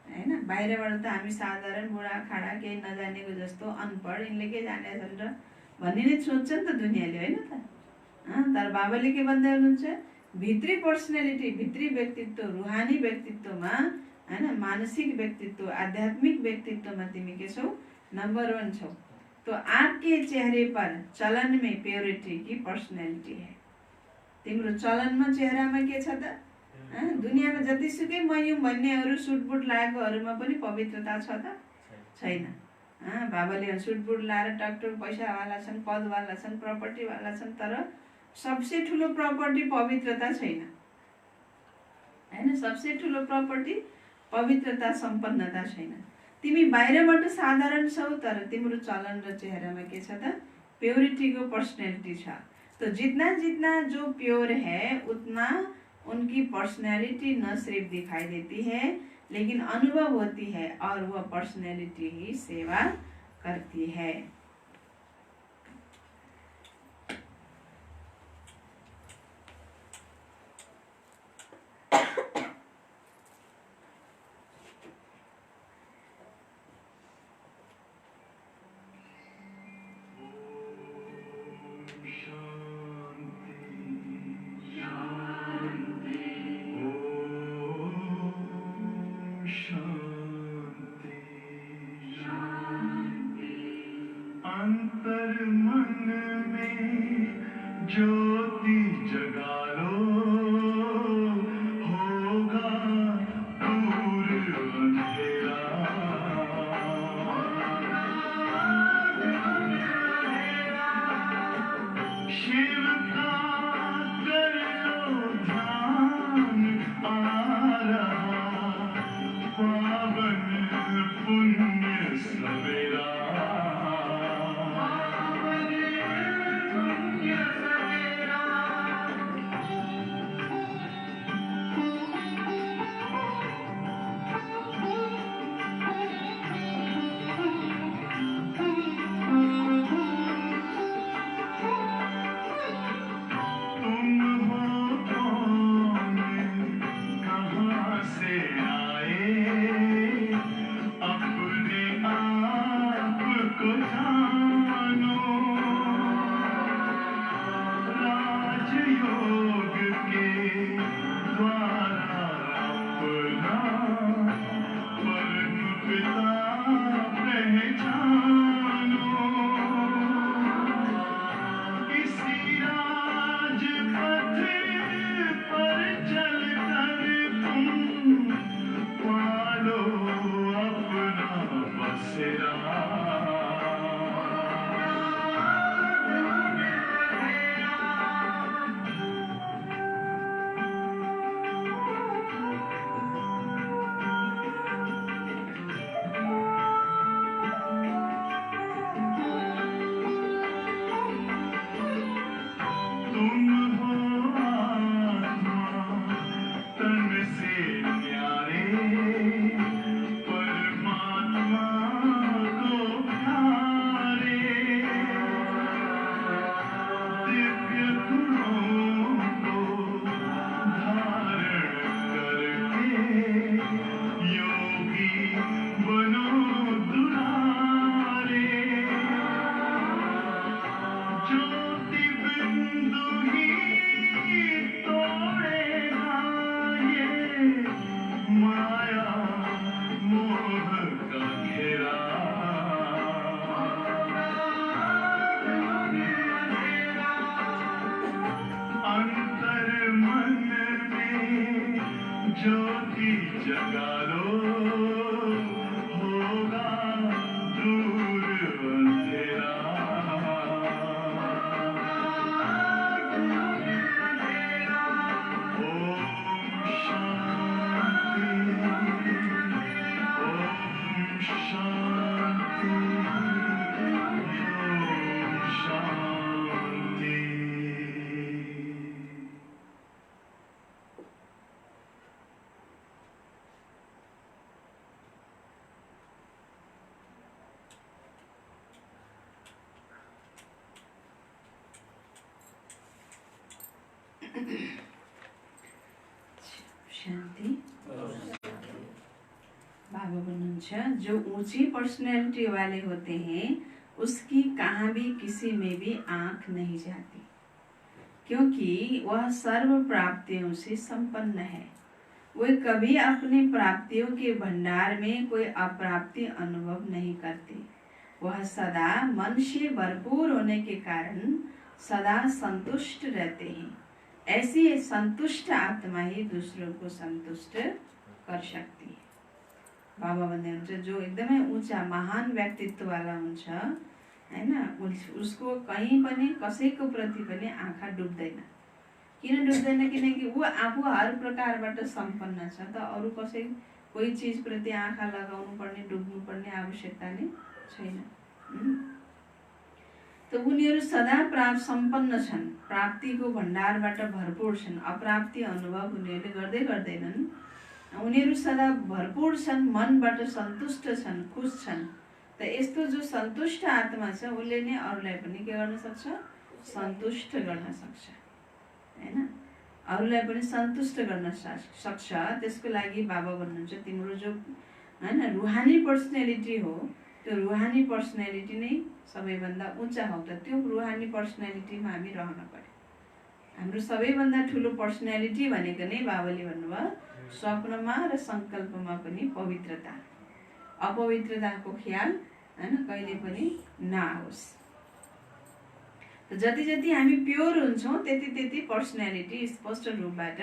हैन? बाहिरबाट त हामी साधारण बुढा खाडा केही नजानेको जस्तो अनपढ, यिनले के जानेछन् र भन्ने नै सोध्छ नि त दुनियाँले, होइन त? तर बाबाले के भन्दै हुनुहुन्छ, भित्री पर्सनैलिटी, भित्री व्यक्तित्व, रूहानी व्यक्तित्वमा, हैन, मानसिक व्यक्तित्व, आध्यात्मिक व्यक्तित्वमा तिमी के छौ, नंबर 1 छौ। तो आपके चेहरे पर चलन में प्योरिटी की पर्सनैलिटी है। तिम्रो चलनमा चेहरामा के छ त? दुनियाँमा जतिसुकै मयुम भन्नेहरू सुटबुट लागेकोहरूमा पनि पवित्रता छ त? छैन। बाबाले सुटबुट लाएर टकटक पैसावाला छन्, पदवाला छन्, प्रपर्टीवाला छन्, तर सबसे ठुलो प्रपर्टी पवित्रता छैन, हैन? सबसे ठुलो प्रपर्टी पवित्रता, सम्पन्नता छैन। तिमी बाहिरबाट साधारण छौ, तर तिम्रो चलन र चेहरामा के छ त? प्योरिटीको पर्सनैलिटी छ। तो जितना जितना जो प्योर है उतना उनकी पर्सनैलिटी न सिर्फ दिखाई देती है, लेकिन अनुभव होती है, और वह पर्सनैलिटी ही सेवा करती है। शांति। ज्योति जगा लो, होगा दूर अंधेरा। शिव का कर लो ध्यान, आ रहा पावन पुण्य सवेरा। तुम हो कौन, कहाँ से आए, अपने आप को जानो। राजयोग के द्वारा अपना परम पिता पहचानो। इसी राजपथ पर चलकर तुम पालो अपना बसेरा। तुम हो आत्मा तन से न्यारे, परमात्मा को प्यारे। दिव्य गुणों को धारण करके योगी बनो दुलारे। ज्योति बिंदु ही तोड़ेगा ये माया मोह का घेरा। अंतर मन में ज्योति जगा लो, होगा दूर अंधेरा। ओम शांति, ओम शांति, ओम शांति। शान्ति। बाबा भन्नुहुन्छ जो ऊंची पर्सनैलिटी वाले होते हैं उसकी कहाँ भी किसी में भी आंख नहीं जाती, क्योंकि वह सर्व प्राप्तियों से संपन्न है। वे कभी अपनी प्राप्तियों के भंडार में कोई अप्राप्ति अनुभव नहीं करते। वह सदा मन से भरपूर होने के कारण सदा संतुष्ट रहते हैं। ऐसी संतुष्ट आत्मा ही दूसरों को संतुष्ट कर सकती है। बाबा भन्नुहुन्छ जो एकदमै ऊंचा महान व्यक्तित्व वाला हुन्छ हैन, उसको कहीं पनि कसैको प्रति पनि आँखा डुब्दैन। किन डुब्दैन? किनकि ऊ आफू हर प्रकारबाट सम्पन्न छ, त अरू कसै कोही चीज प्रति आँखा लगाउनु पर्ने डुब्नु पर्ने आवश्यकता नै छैन। त उनीहरू सदा सम्पन्न छन्, प्राप्तिको भण्डारबाट भरपूर छन्, अप्राप्ति अनुभव उनीहरूले गर्दै गर्दैनन्। उनीहरू सदा भरपूर छन्, मनबाट सन्तुष्ट छन्, खुश छन्। त यस्तो जो सन्तुष्ट आत्मा छ उसले नै अरूलाई पनि के गर्न सक्छ? सन्तुष्ट गर्न सक्छ हैन, अरूलाई पनि सन्तुष्ट गर्न सक्छ। त्यसको लागि बाबा भन्नुहुन्छ तिम्रो जो हैन रुहानी पर्सनालिटी हो, त्यो रुहानी पर्सनालिटी नै सबैभन्दा उच्च हो। त त्यो रुहानी पर्सनालिटीमा हामी रहन पर्यो। हाम्रो सबैभन्दा ठुलो पर्सनालिटी भनेको नै बाबाले भन्नुभयो स्वप्नमा र संकल्पमा पनि पवित्रता, अपवित्रताको ख्याल हैन कहिले पनि नआओस्। जति जति हामी प्योर हुन्छौँ त्यति त्यति पर्सनालिटी स्पष्ट रूपबाट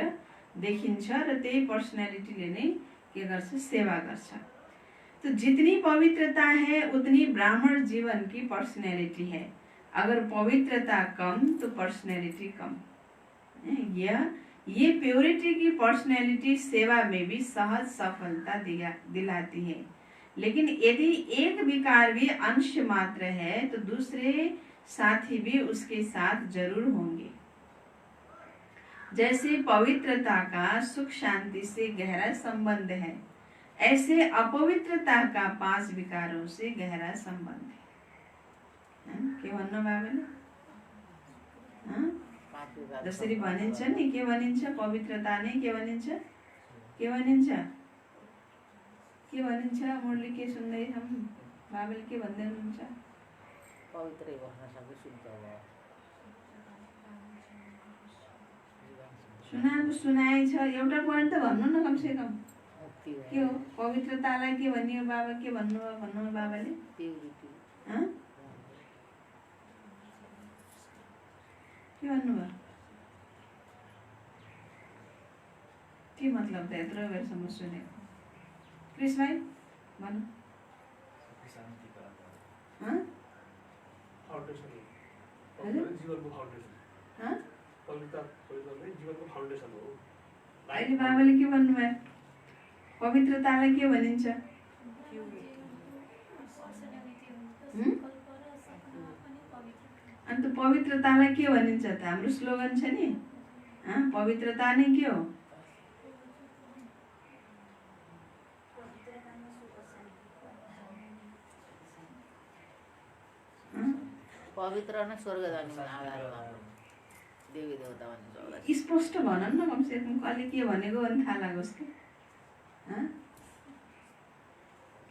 देखिन्छ र त्यही पर्सनालिटीले नै के गर्छ, सेवा गर्छ। तो जितनी पवित्रता है उतनी ब्राह्मण जीवन की पर्सनैलिटी है। अगर पवित्रता कम तो पर्सनैलिटी कम। ये प्योरिटी की पर्सनैलिटी सेवा में भी सहज सफलता दिलाती है। लेकिन यदि एक विकार भी अंश मात्र है तो दूसरे साथी भी उसके साथ जरूर होंगे। जैसे पवित्रता का सुख शांति से गहरा संबंध है, ऐसे अपवित्रता का 5 विकारों से गहरा संबंध है। के भन्नु बाबाले? जसरी भनिन्छ नि, के भनिन्छ? पवित्रता नै के भनिन्छ? के भनिन्छ? के भनिन्छ? मुरली के सुन्दैछौँ? बाबाले के भन्दै हुनुहुन्छ? पवित्रै बस्न सके शुद्ध भयो। सुनाएको सुनाइ छ, एउटा पोइन्ट त भन्नु न कमसे कम। के हो पवित्रतालाई? के भनियो बाबा? के भन्नुभयो बाबाले? प्युरिटी। के भन्नुभयो? के मतलब त यत्रो बेरसम्म सुनेको? क्रिस भाइ भन्नु। अहिले बाबाले के भन्नुभयो? पवित्रतालाई के भनिन्छ? अन्त पवित्रतालाई के भनिन्छ त? हाम्रो स्लोगन छ नि, पवित्रता नै के हो? पवित्र नै स्वर्ग जाने आधारमा देवी देवता भन्छ। स्पष्ट भनन् न कमसे कम, कसले के भनेको भने थाहा लागोस् कि।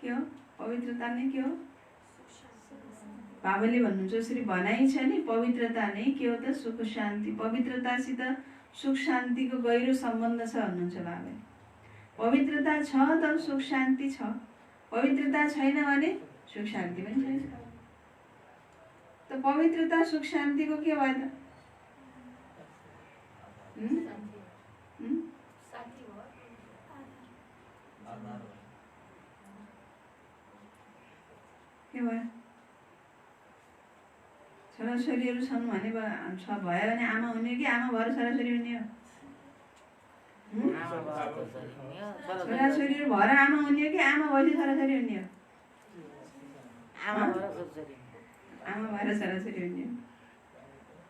के हो पवित्रता नै? के हो बाबाले भन्नुहुन्छ? यसरी भनाइ छ नि, पवित्रता नै के हो त? सुख शान्ति। पवित्रतासित सुख शान्तिको गहिरो सम्बन्ध छ भन्नुहुन्छ बाबाले। पवित्रता छ त सुख शान्ति छ, पवित्रता छैन भने सुख शान्ति पनि छैन। त पवित्रता सुख शान्तिको के भयो त? के भयो? छोराछोरीहरू छन् भने भयो भने आमा हुने कि आमा भएर छोराछोरी हुने हो? छोराछोरीहरू भएर आमा हुने कि आमा भएपछि छोराछोरी हुने हो? आमा भएर छोराछोरी हुने हो,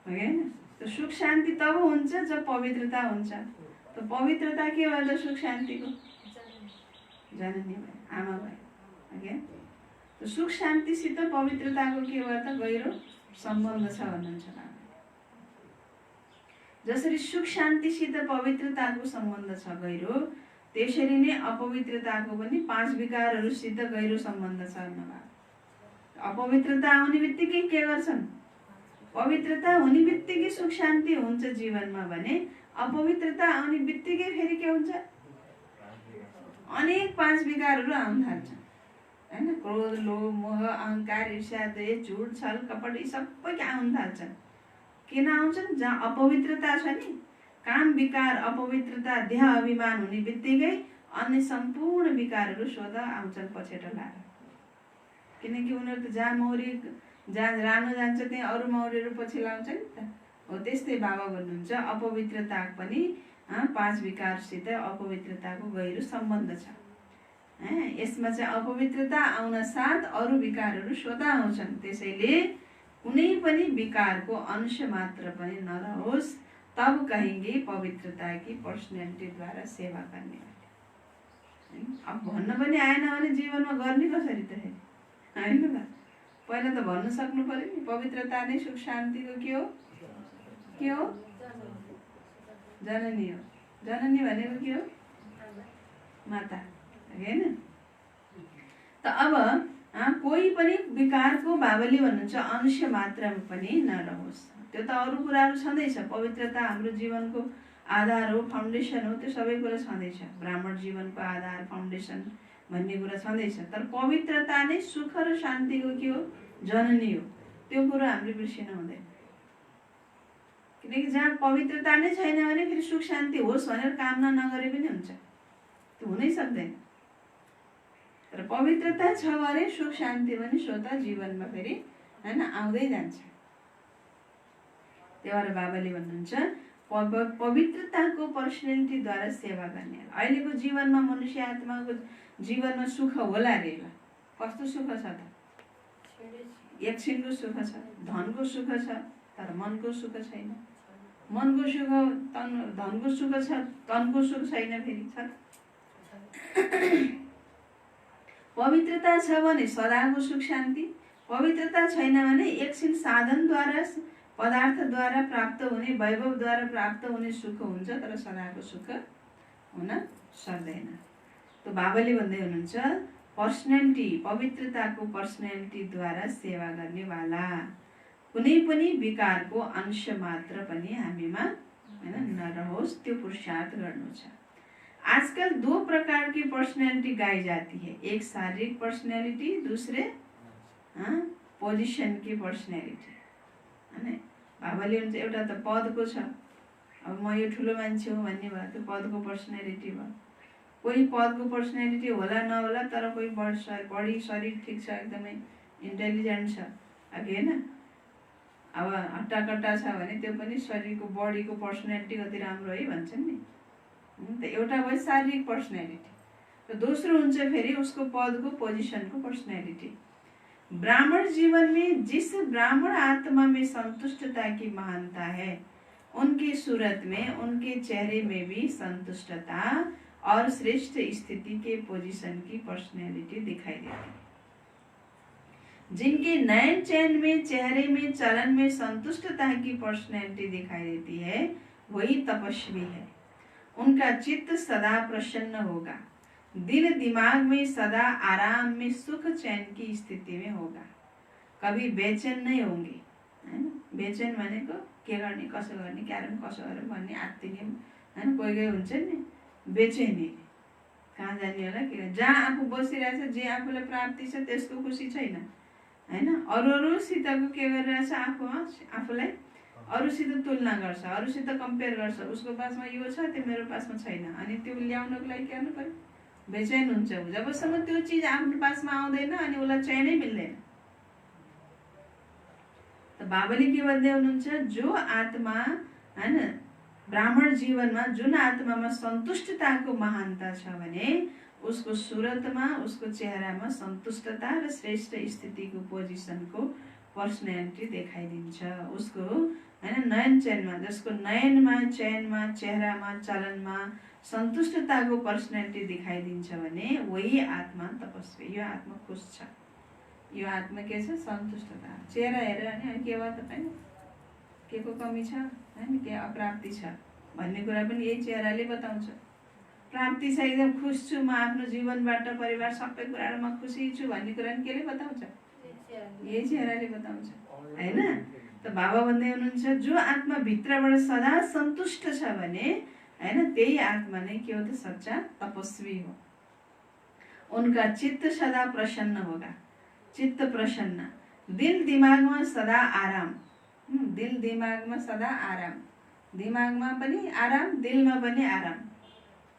होइन? त सुख शान्ति तब हुन्छ जब पवित्रता हुन्छ। त पवित्रता के भयो त? सुख शान्तिको जननी भयो, आमा भयो। त सुख शान्तिसित पवित्रताको के भयो त? गहिरो सम्बन्ध छ भन्नुहुन्छ बाबा। जसरी सुख शान्तिसित पवित्रताको सम्बन्ध छ गहिरो, त्यसरी नै अपवित्रताको पनि 5 विकारहरूसित गहिरो सम्बन्ध छ भन्नुभयो। अपवित्रता आउने बित्तिकै के गर्छन्? पवित्रता हुने बित्तिकै सुख शान्ति हुन्छ जीवनमा भने अपवित्रता आउने बित्तिकै फेरि के हुन्छ? अनेक 5 विकारहरू आउन थाल्छन्, हैन? क्रोध, लोभ, मोह, अहंकार, ईर्ष्या, द्वेष, झुट, छल, कपट यी सबै के आउन थाल्छन्? किन आउँछन्? जहाँ अपवित्रता छ नि, काम विकार, अपवित्रता, देह अभिमान हुने बित्तिकै अन्य सम्पूर्ण विकारहरू स्वतः आउँछन् पछेटो लाएर। किनकि उनीहरू त जहाँ मौरी जहाँ रानो जान्छ त्यहाँ अरू मौरीहरू पछि लाउँछ नि त। हो त्यस्तै बाबा भन्नुहुन्छ अपवित्रता पनि 5 विकारसित अपवित्रताको गहिरो सम्बन्ध छ। यसमा चाहिँ अपवित्रता आउन साथ अरू विकारहरू स्वतः आउँछन्। त्यसैले कुनै पनि विकारको अंश मात्र पनि नरहोस्, तब कहेंगे पवित्रता की पर्सनालिटी द्वारा सेवा करने वाले। अब भन्न पनि आएन भने जीवनमा गर्ने कसरी त? हैन त? पहिला त भन्न सक्नु पर्यो नि, पवित्रता नै सुख शान्तिको के हो? के हो? जननी हो। जननी भनेको के हो? माता, हैन? त अब कोही पनि विकारको बाबाले भन्नुहुन्छ अंश मात्रामा पनि नरहोस्। त्यो त अरू कुराहरू छँदैछ। पवित्रता हाम्रो जीवनको आधार हो, फाउन्डेसन हो, त्यो सबै कुरा छँदैछ। ब्राह्मण जीवनको आधार, फाउन्डेसन भन्ने कुरा छँदैछ। तर पवित्रता नै सुख र शान्तिको के हो? जननी हो। त्यो कुरा हामीले बिर्सिनु हुँदैन, किनकि जहाँ पवित्रता नै छैन भने फेरि सुख शान्ति होस् भनेर कामना नगरे पनि हुन्छ, त्यो हुनै सक्दैन। तर पवित्रता छ भने सुख शान्ति पनि स्वतः जीवनमा फेरि हैन आउँदै जान्छ। त्यही भएर बाबाले भन्नुहुन्छ पवित्रताको पर्सनालिटीद्वारा सेवा गर्ने। अहिलेको जीवनमा मनुष्य आत्माको जीवनमा सुख होला रे। कस्तो सुख छ त? एकछिनको सुख छ, धनको सुख छ, तर मनको सुख छैन। मनको सुख धनको सुख छ, तनको सुख छैन फेरि छ। पवित्रता छ भने सदाको सुख शान्ति, पवित्रता छैन भने एकछिन साधनद्वारा पदार्थद्वारा प्राप्त हुने वैभवद्वारा प्राप्त हुने सुख हुन्छ, तर सदाको सुख हुन सक्दैन। त बाबाले भन्दै हुनुहुन्छ पर्सनालिटी, पवित्रताको पर्सनालिटीद्वारा सेवा गर्नेवाला कुनै पनि विकारको अंश मात्र पनि हामीमा हैन नरहोस्, त्यो पुरुषार्थ गर्नु छ। आजकल 2 प्रकार की पर्सनालिटी गाई जाती है, एक शारीरिक पर्सनालिटी, दूसरे पोजिशन की पर्सनालिटी हैन। बाबाले हुन्छ एउटा त पदको छ, अब म यो ठुलो मान्छे हो भन्ने भयो, त्यो पदको पर्सनालिटी भयो। कोही पदको पर्सनालिटी होला नहोला, तर कोही बढी शरीर ठिक छ, एकदमै इन्टेलिजेन्ट छ अघि हैन। अब हट्टाकट्टा छ भने त्यो पनि शरीरको बडीको पर्सनालिटी कति राम्रो है भन्छन् नि। त एउटा भयो शारीरिक पर्सनालिटी, र दोस्रो हुन्छ फेरि उसको पदको पोजिशनको पर्सनालिटी। ब्राह्मण जीवन में जिस ब्राह्मण आत्मा में संतुष्टता की महानता है, उनकी सूरत में, उनके चेहरे में भी संतुष्टता और श्रेष्ठ स्थिति के पोजीशन की पर्सनैलिटी दिखाई देती है। जिनके नयन चैन में, चेहरे में, चलन में संतुष्टता की पर्सनैलिटी दिखाई देती है, वही तपस्वी है। उनका चित्त सदा प्रसन्न होगा, दिल दिमाग में सदा आराम में सुख चैन की स्थिति में होगा, कभी बेचैन नहीं होंगे हैन। बेचैन भनेको के गर्ने, कसो गर्ने, क्यारम कसो गरौँ भन्ने आत्तिने हैन। कोही कोही हुन्छ नि बेचैनी, कहाँ जाने होला के, जहाँ आफू बसिरहेछ, जे आफूलाई प्राप्ति छ त्यसको खुसी छैन हैन। अरूसितको के गरिरहेछ, आफूलाई अरूसित तुलना गर्छ, अरूसित कम्पेयर गर्छ, उसको पासमा यो छ त्यो मेरो पासमा छैन, अनि त्यो ल्याउनको लागि के गर्नु पर्यो, बेचैन हुन्छ। जबसम्म त्यो चिज आफ्नो पासमा आउँदैन अनि उसलाई चैनै मिल्दैन। त बाबाले के भन्दै हुनुहुन्छ, जो आत्मा हैन ब्राह्मण जीवनमा जुन आत्मामा सन्तुष्टताको महानता छ भने उसको सुरतमा, उसको चेहरामा सन्तुष्टता र श्रेष्ठ स्थितिको पोजिसनको पर्सनालिटी देखाइदिन्छ। उसको हैन नयन चैनमा, जसको नयनमा, चैनमा, चेहरामा, चलनमा सन्तुष्टताको पर्सनालिटी दिखाइदिन्छ भने वही आत्मा तपस्वी। यो आत्मा खुश छ, यो आत्मा के छ, सन्तुष्टता। चेहरा हेरेर अनि के भयो तपाईँ, के को कमी छ हैन, के अप्राप्ति छ भन्ने कुरा पनि यही चेहराले बताउँछ। प्राप्ति छ, एकदम खुश छु म, आफ्नो जीवनबाट, परिवार सबै कुरामा खुसी छु भन्ने कुरा पनि केले बताउँछ, यही चेहराले बताउँछ हैन। त बाबा भन्दै हुनुहुन्छ जो आत्मा भित्रबाट सदा सन्तुष्ट छ भने हैन, त्यही आत्मा नै के हो त, सच्चा तपस्वी हो। उनका चित्त सदा प्रसन्न होगा, चित्त प्रसन्न, दिल दिमागमा सदा आराम, दिल दिमागमा सदा आराम, दिमागमा पनि आराम, दिलमा पनि आराम,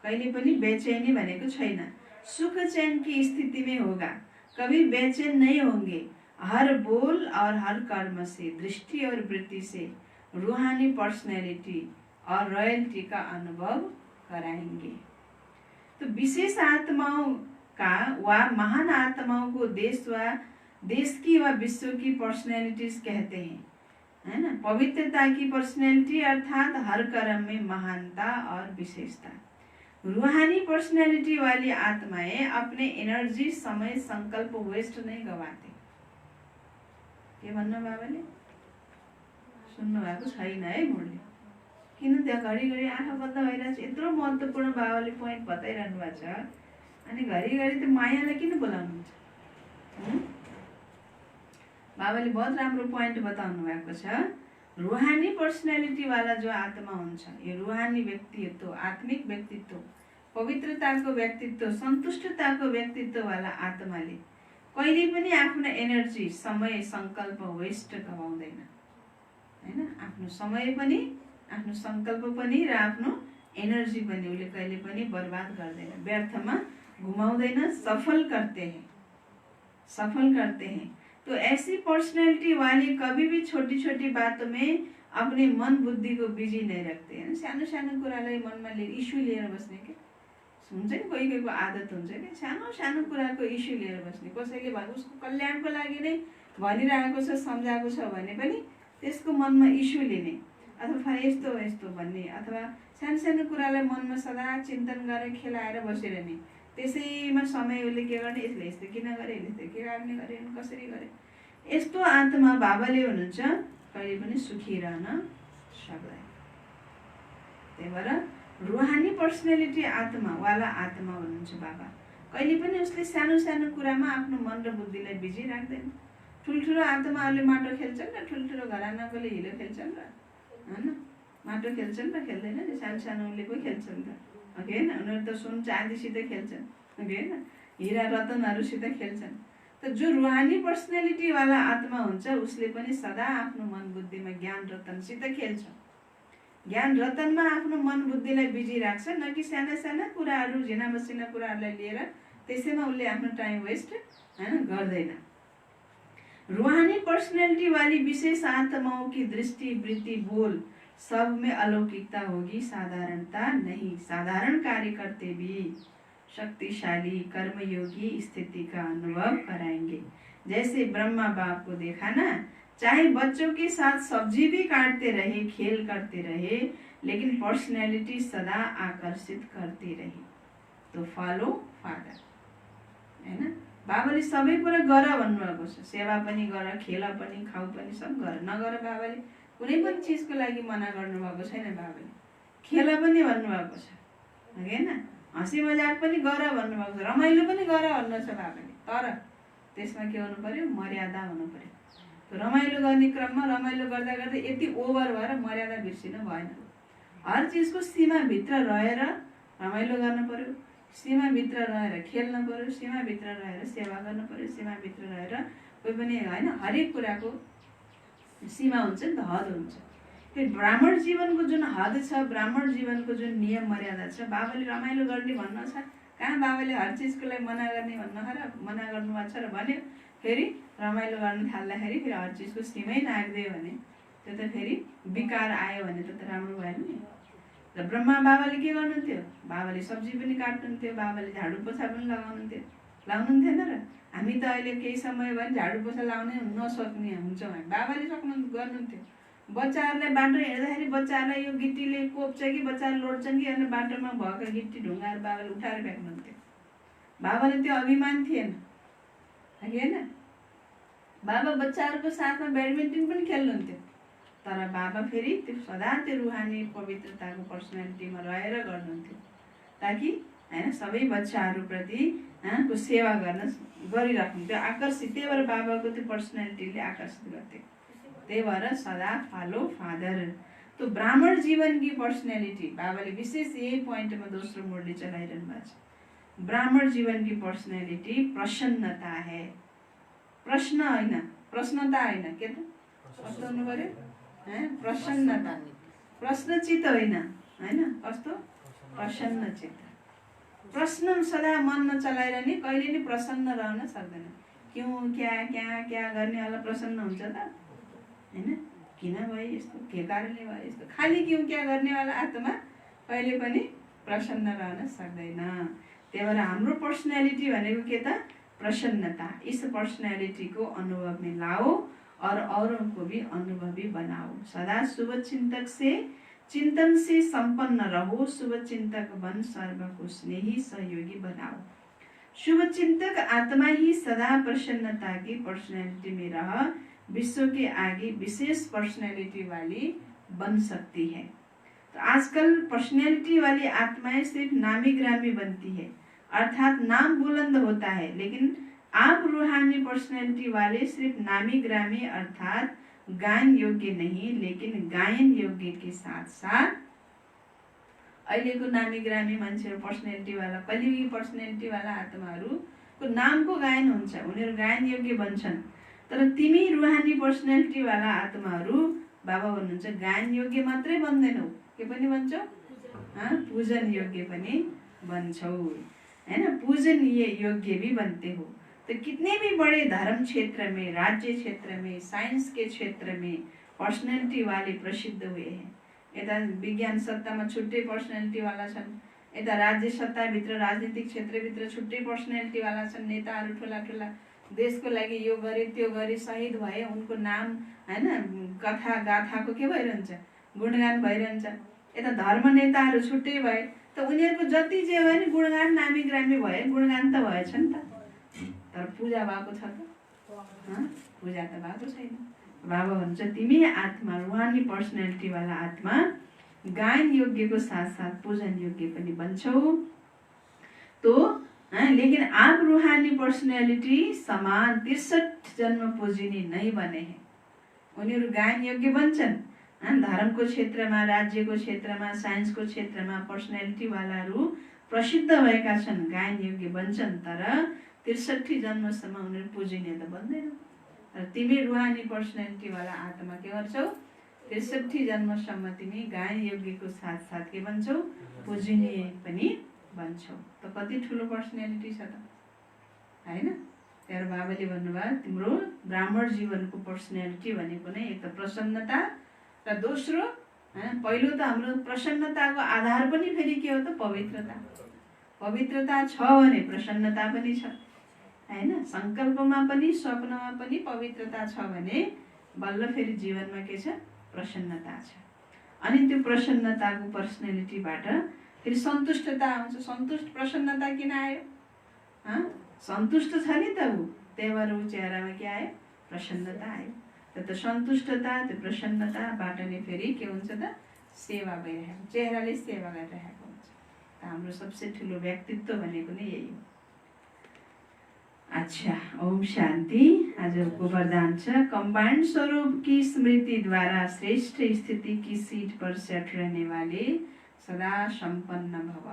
कहिले पनि बेचैनी भनेको छैन। सुख चैन की स्थिति में होगा, कभी बेचैन नहीं होंगे। हर बोल और हर कर्म से, दृष्टि और वृत्ति से रूहानी पर्सनैलिटी और रॉयल्टी का अनुभव कराएंगे। तो विशेष आत्माओं का व महान आत्माओं को देश की व विश्व की पर्सनैलिटीज कहते हैं है ना। पवित्रता की पर्सनैलिटी अर्थात हर कर्म में महानता और विशेषता। रूहानी पर्सनैलिटी वाली आत्माएं अपने एनर्जी, समय, संकल्प वेस्ट नहीं गवाते। के भन्नु बाबाले सुन्नु भएको छैन है मुरली, किन त्यहाँ घरिघरि आँखा बन्द भइरहेछ। यत्रो महत्त्वपूर्ण बाबाले पोइन्ट बताइरहनु भएको छ, अनि घरिघरि त्यो मायालाई किन बोलाउनुहुन्छ। बाबाले बहुत राम्रो पोइन्ट बताउनु भएको छ। रूहानी पर्सनैलिटी वाला जो आत्मा हुन्छ, यो रूहानी व्यक्तित्व, आत्मिक व्यक्तित्व, पवित्रताको व्यक्तित्व, सन्तुष्टताको व्यक्तित्व वाला आत्माले कहिले पनि आफ्नो एनर्जी, समय, संकल्प वेस्ट गवाउँदैन हैन। आफ्नो आफ्नो समय पनि, आफ्नो सङ्कल्प पनि र आफ्नो एनर्जी पनि उसले कहिले पनि बर्बाद गर्दैन, व्यर्थमा घुमाउँदैन। सफल करते हैं, सफल करते हैं। तो ऐसी पर्सनैलिटी वाले कभी भी छोटी छोटी बातों में अपने मन बुद्धि को बिजी नहीं रखते हैं। सानो सानो कुरालाई मनमा लिएर इस्यु लिएर बस्ने के हुन्छ नि, कोही कोहीको आदत हुन्छ कि सानो सानो कुराको इस्यु लिएर बस्ने। कसैले भयो उसको कल्याणको लागि नै भनिरहेको छ, सम्झाएको छ भने पनि त्यसको मनमा इस्यु लिने, अथवा यस्तो यस्तो भन्ने, अथवा सानो सानो कुरालाई मनमा सदा चिन्तन गरेर खेलाएर बसिरहने। त्यसैमा समय उसले के गर्ने, यसले यस्तो किन गरे, यसले के कारणले गरे, कसरी गरे। यस्तो आत्मा बाबाले हुनुहुन्छ कहिले पनि सुखी रहन सक्दैन। त्यही भएर रुहानी पर्सनालिटी आत्मा वाला आत्मा हुनुहुन्छ बाबा। कहिले पनि उसले सानो सानो कुरामा आफ्नो मन र बुद्धिलाई बिजी राख्दैन। ठुल्ठुलो आत्माहरूले माटो खेल्छन् र ठुल्ठुलो घरानाकोले हिलो खेल्छन् र होइन, माटो खेल्छन् र खेल्दैन नि, सानो सानोले पो खेल्छन् त, अघि होइन। उनीहरू त सुन चाँदीसित खेल्छन्, अघि होइन, हिरा रतनहरूसित खेल्छन्। त जो रुहानी पर्सनालिटी वाला आत्मा हुन्छ उसले पनि सदा आफ्नो मन बुद्धिमा ज्ञान रतनसित खेल्छ। ज्ञान रतनमा आफ्नो मन बुद्धिलाई बिजी राख्छ, न कि साना साना कुराहरू, झिना मसिना कुराहरूलाई लिएर त्यसैमा उसले आफ्नो टाइम वेस्ट होइन गर्दैन। रूहानी पर्सनैलिटी वाली विशेष आत्माओं की दृष्टि, वृत्ति, बोल सब में अलौकिकता होगी, साधारणता नहीं। साधारण कार्य करते भी शक्तिशाली कर्मयोगी स्थिति का अनुभव कराएंगे। जैसे ब्रह्मा बाप को देखा ना, चाहे बच्चों के साथ सब्जी भी काटते रहे, खेल करते रहे, लेकिन पर्सनैलिटी सदा आकर्षित करती रही। तो फॉलो फादर, है ना। बाबाले सबै कुरा गर भन्नुभएको छ। सेवा पनि गर, खेल पनि, खाऊ पनि, सब गर। नगर बाबाले कुनै पनि चिजको लागि मना गर्नुभएको छैन। बाबाले खेल पनि भन्नुभएको छ, हैन। हँसी मजाक पनि गर भन्नुभएको छ, रमाइलो पनि गर भन्नु छ बाबाले। तर त्यसमा के हुनु पर्यो, मर्यादा हुनु पर्यो। रमाइलो गर्ने क्रममा रमाइलो गर्दा गर्दै यति ओभर भएर मर्यादा बिर्सिनु भएन। हर चिजको सीमाभित्र रहेर रमाइलो गर्नु पर्यो, सीमाभित्र रहेर खेल्न पर्यो, सीमाभित्र रहेर सेवा गर्नु पर्यो, सीमाभित्र रहेर कोही पनि होइन, हरेक कुराको सीमा हुन्छ नि त, हद हुन्छ। त्यो ब्राह्मण जीवनको जुन हद छ, ब्राह्मण जीवनको जुन नियम मर्यादा छ, बाबाले रमाइलो गर्ने भन्न छ, कहाँ बाबाले हर चिजको लागि मना गर्ने भन्न मना गर्नुभएको छ र भन्यो। फेरि रमाइलो गर्न थाल्दाखेरि फेरि हर चिजको सीमै नाग्दियो भने त्यो त फेरि विकार आयो भने त राम्रो भएन नि। र ब्रह्मा बाबाले के गर्नुहुन्थ्यो, बाबाले सब्जी पनि काट्नुहुन्थ्यो, बाबाले झाडु पोछा पनि लाउनुहुन्थेन र हामी त अहिले केही समय भयो झाडु पोछा लाउनै नसक्ने हुन्छौँ। बाबाले गर्नुहुन्थ्यो। बच्चाहरूलाई बाटो हिँड्दाखेरि बच्चाहरूलाई यो गिट्टीले कोप्छ कि बच्चाहरू लोड्छन् कि अनि बाटोमा भएका गिट्टी ढुङ्गाहरू बाबाले उठाएर फ्याँक्नुहुन्थ्यो। बाबाले त्यो अभिमान थिएन, होइन। बाबा बच्चाहरूको साथमा ब्याडमिन्टन पनि खेल्नुहुन्थ्यो, तर बाबा फेरि त्यो सदा त्यो रुहानी पवित्रताको पर्सनालिटीमा रहेर गर्नुहुन्थ्यो, ताकि होइन सबै बच्चाहरूप्रति को सेवा गरिराख्नुहुन्थ्यो, आकर्षित। त्यही भएर बाबाको त्यो पर्सनालिटीले आकर्षित गर्थ्यो। त्यही भएर सदा फॉलो फादर। तो ब्राह्मण जीवन की पर्सनालिटी बाबाले विशेष यही पोइन्टमा दोस्रो मोडले चलाइरहनु भएको छ। ब्राह्मण जीवन की पर्सनालिटी प्रसन्नता है। प्रश्न होइन, प्रश्नता होइन, के त कस्तो हुनु पर्यो, प्रसन्नता। प्रश्नचित होइन, होइन, कस्तो प्रसन्न चित्त। प्रश्न सदा मनमा चलाइरहने, कहिले नि प्रसन्न रहन सक्दैन। क्यों, क्या गर्नेवाला प्रसन्न हुन्छ त, होइन। किन भयो यस्तो, के कारणले भयो यस्तो, खालि क्यों क्या गर्नेवाला आत्मा कहिले पनि प्रसन्न रहन सक्दैन। त्यही भएर हाम्रो पर्सनालिटी भनेको के त, प्रसन्नता। इस पर्सनालिटी को अनुभव में लाओ और औरों को भी अनुभवी बनाओ। सदा शुभ चिंतक से, चिंतन से संपन्न रहो। शुभ चिंतक बन सर्व को स्नेही सहयोगी बनाओ। शुभ चिंतक आत्मा ही सदा प्रसन्नता की पर्सनालिटी में रह विश्व के आगे विशेष पर्सनालिटी वाली बन सकती है। तो आजकल पर्सनालिटी वाली आत्माएं सिर्फ नामी ग्रामी बनती है, अर्थात नाम बुलंद होता है, लेकिन आप रूहानी पर्सनालिटी वाले सिर्फ नामी ग्रामी अर्थात गायन योग्य नहीं, लेकिन गायन योग्य के साथ साथ अहिलेको नामी ग्रामी मान्छेहरू पर्सनालिटी वाला, कलियुगी पर्सनालिटी वाला आत्माहरूको नामको गायन हुन्छ, उनीहरू गायन योग्य बन्छन्। तर तिमी रूहानी पर्सनालिटी वाला आत्माहरू बाबा भन्नुहुन्छ गायन योग्य मात्रै बन्दैनौ, के पनि बन्छौ, पूजन योग्य पनि बन्छौ, है ना, पूजनीय योग्य भी बनते हो। तो कितने भी बड़े धर्म क्षेत्र में, राज्य क्षेत्र में, साइंस के क्षेत्र में पर्सनालिटी वाले प्रसिद्ध हुए हैं। यता विज्ञान सत्तामा छुट्टै पर्सनालिटी वाला छन्, यता राज्य सत्ताभित्र राजनीतिक क्षेत्रभित्र छुट्टै पर्सनालिटी वाला छन्, नेताहरू ठुला ठुला देशको लागि यो गरे त्यो गरे शहीद भए, उनको नाम हैन कथा गाथाको के भइरहन्छ, गुणगान भइरहन्छ। यता धर्म नेताहरू छुट्टै भए त उनीहरूको जति जे भयो नि गुणगान नामी ग्रामी भए, गुणगान त भएछ नि त, तर पूजा भएको छ त, पूजा त भएको छैन। बाबा भन्छ तिमी आत्मा रूहानी पर्सनालिटी वाला आत्मा गायन योग्य को साथ साथ पूजन योग्य पनि बन्छौ। तो लेकिन आप रूहानी पर्सनालिटी समान 63 जन्म पूजिनी नहीं बने हैं। उनीहरू गायन योग्य बन्छन्, धर्मको क्षेत्रमा, राज्यको क्षेत्रमा, साइन्सको क्षेत्रमा पर्सनालिटी वालाहरू प्रसिद्ध भएका छन्, गायन योग्य बन्छन्, तर 63 जन्मसम्म उनीहरू पूजिने त बन्दैन। तर तिमी रूहानी पर्सनालिटी वाला आत्मा के गर्छौ, 63 जन्मसम्म तिमी गायन योग्यको साथ साथ के बन्छौ, पूजनीय पनि बन्छौ। त कति ठुलो पर्सनालिटी छ त, हैन। त्यहाँ बाबाले भन्नुभयो तिम्रो ब्राह्मण जीवनको पर्सनालिटी भनेको नै एक त प्रसन्नता र दोस्रो पहिलो त हाम्रो प्रसन्नताको आधार पनि फेरि के हो त, पवित्रता। पवित्रता छ भने प्रसन्नता पनि छ, हैन। संकल्पमा पनि स्वप्नमा पनि पवित्रता छ भने बल्ल फेरि जीवनमा के छ, प्रसन्नता छ। अनि त्यो प्रसन्नताको पर्सनालिटीबाट फेरि सन्तुष्टता आउँछ। सन्तुष्ट प्रसन्नता किन आयो, सन्तुष्ट छ नि त ऊ, त्यही भएर ऊ चेहरामा के आयो, प्रसन्नता आयो। त्यो सन्तुष्टता, त्यो प्रसन्नताबाट नै फेरि के हुन्छ त, सेवा भइरहेको, चेहराले सेवा गरिरहेको हुन्छ। हाम्रो सबसे ठुलो व्यक्तित्व भनेको नै यही हो। अच्छा, ओम शान्ति। आजको वरदान छ कंबाइंड स्वरूप की स्मृति द्वारा श्रेष्ठ स्थिति की सीट पर सेट रहने वाले सदा संपन्न भव।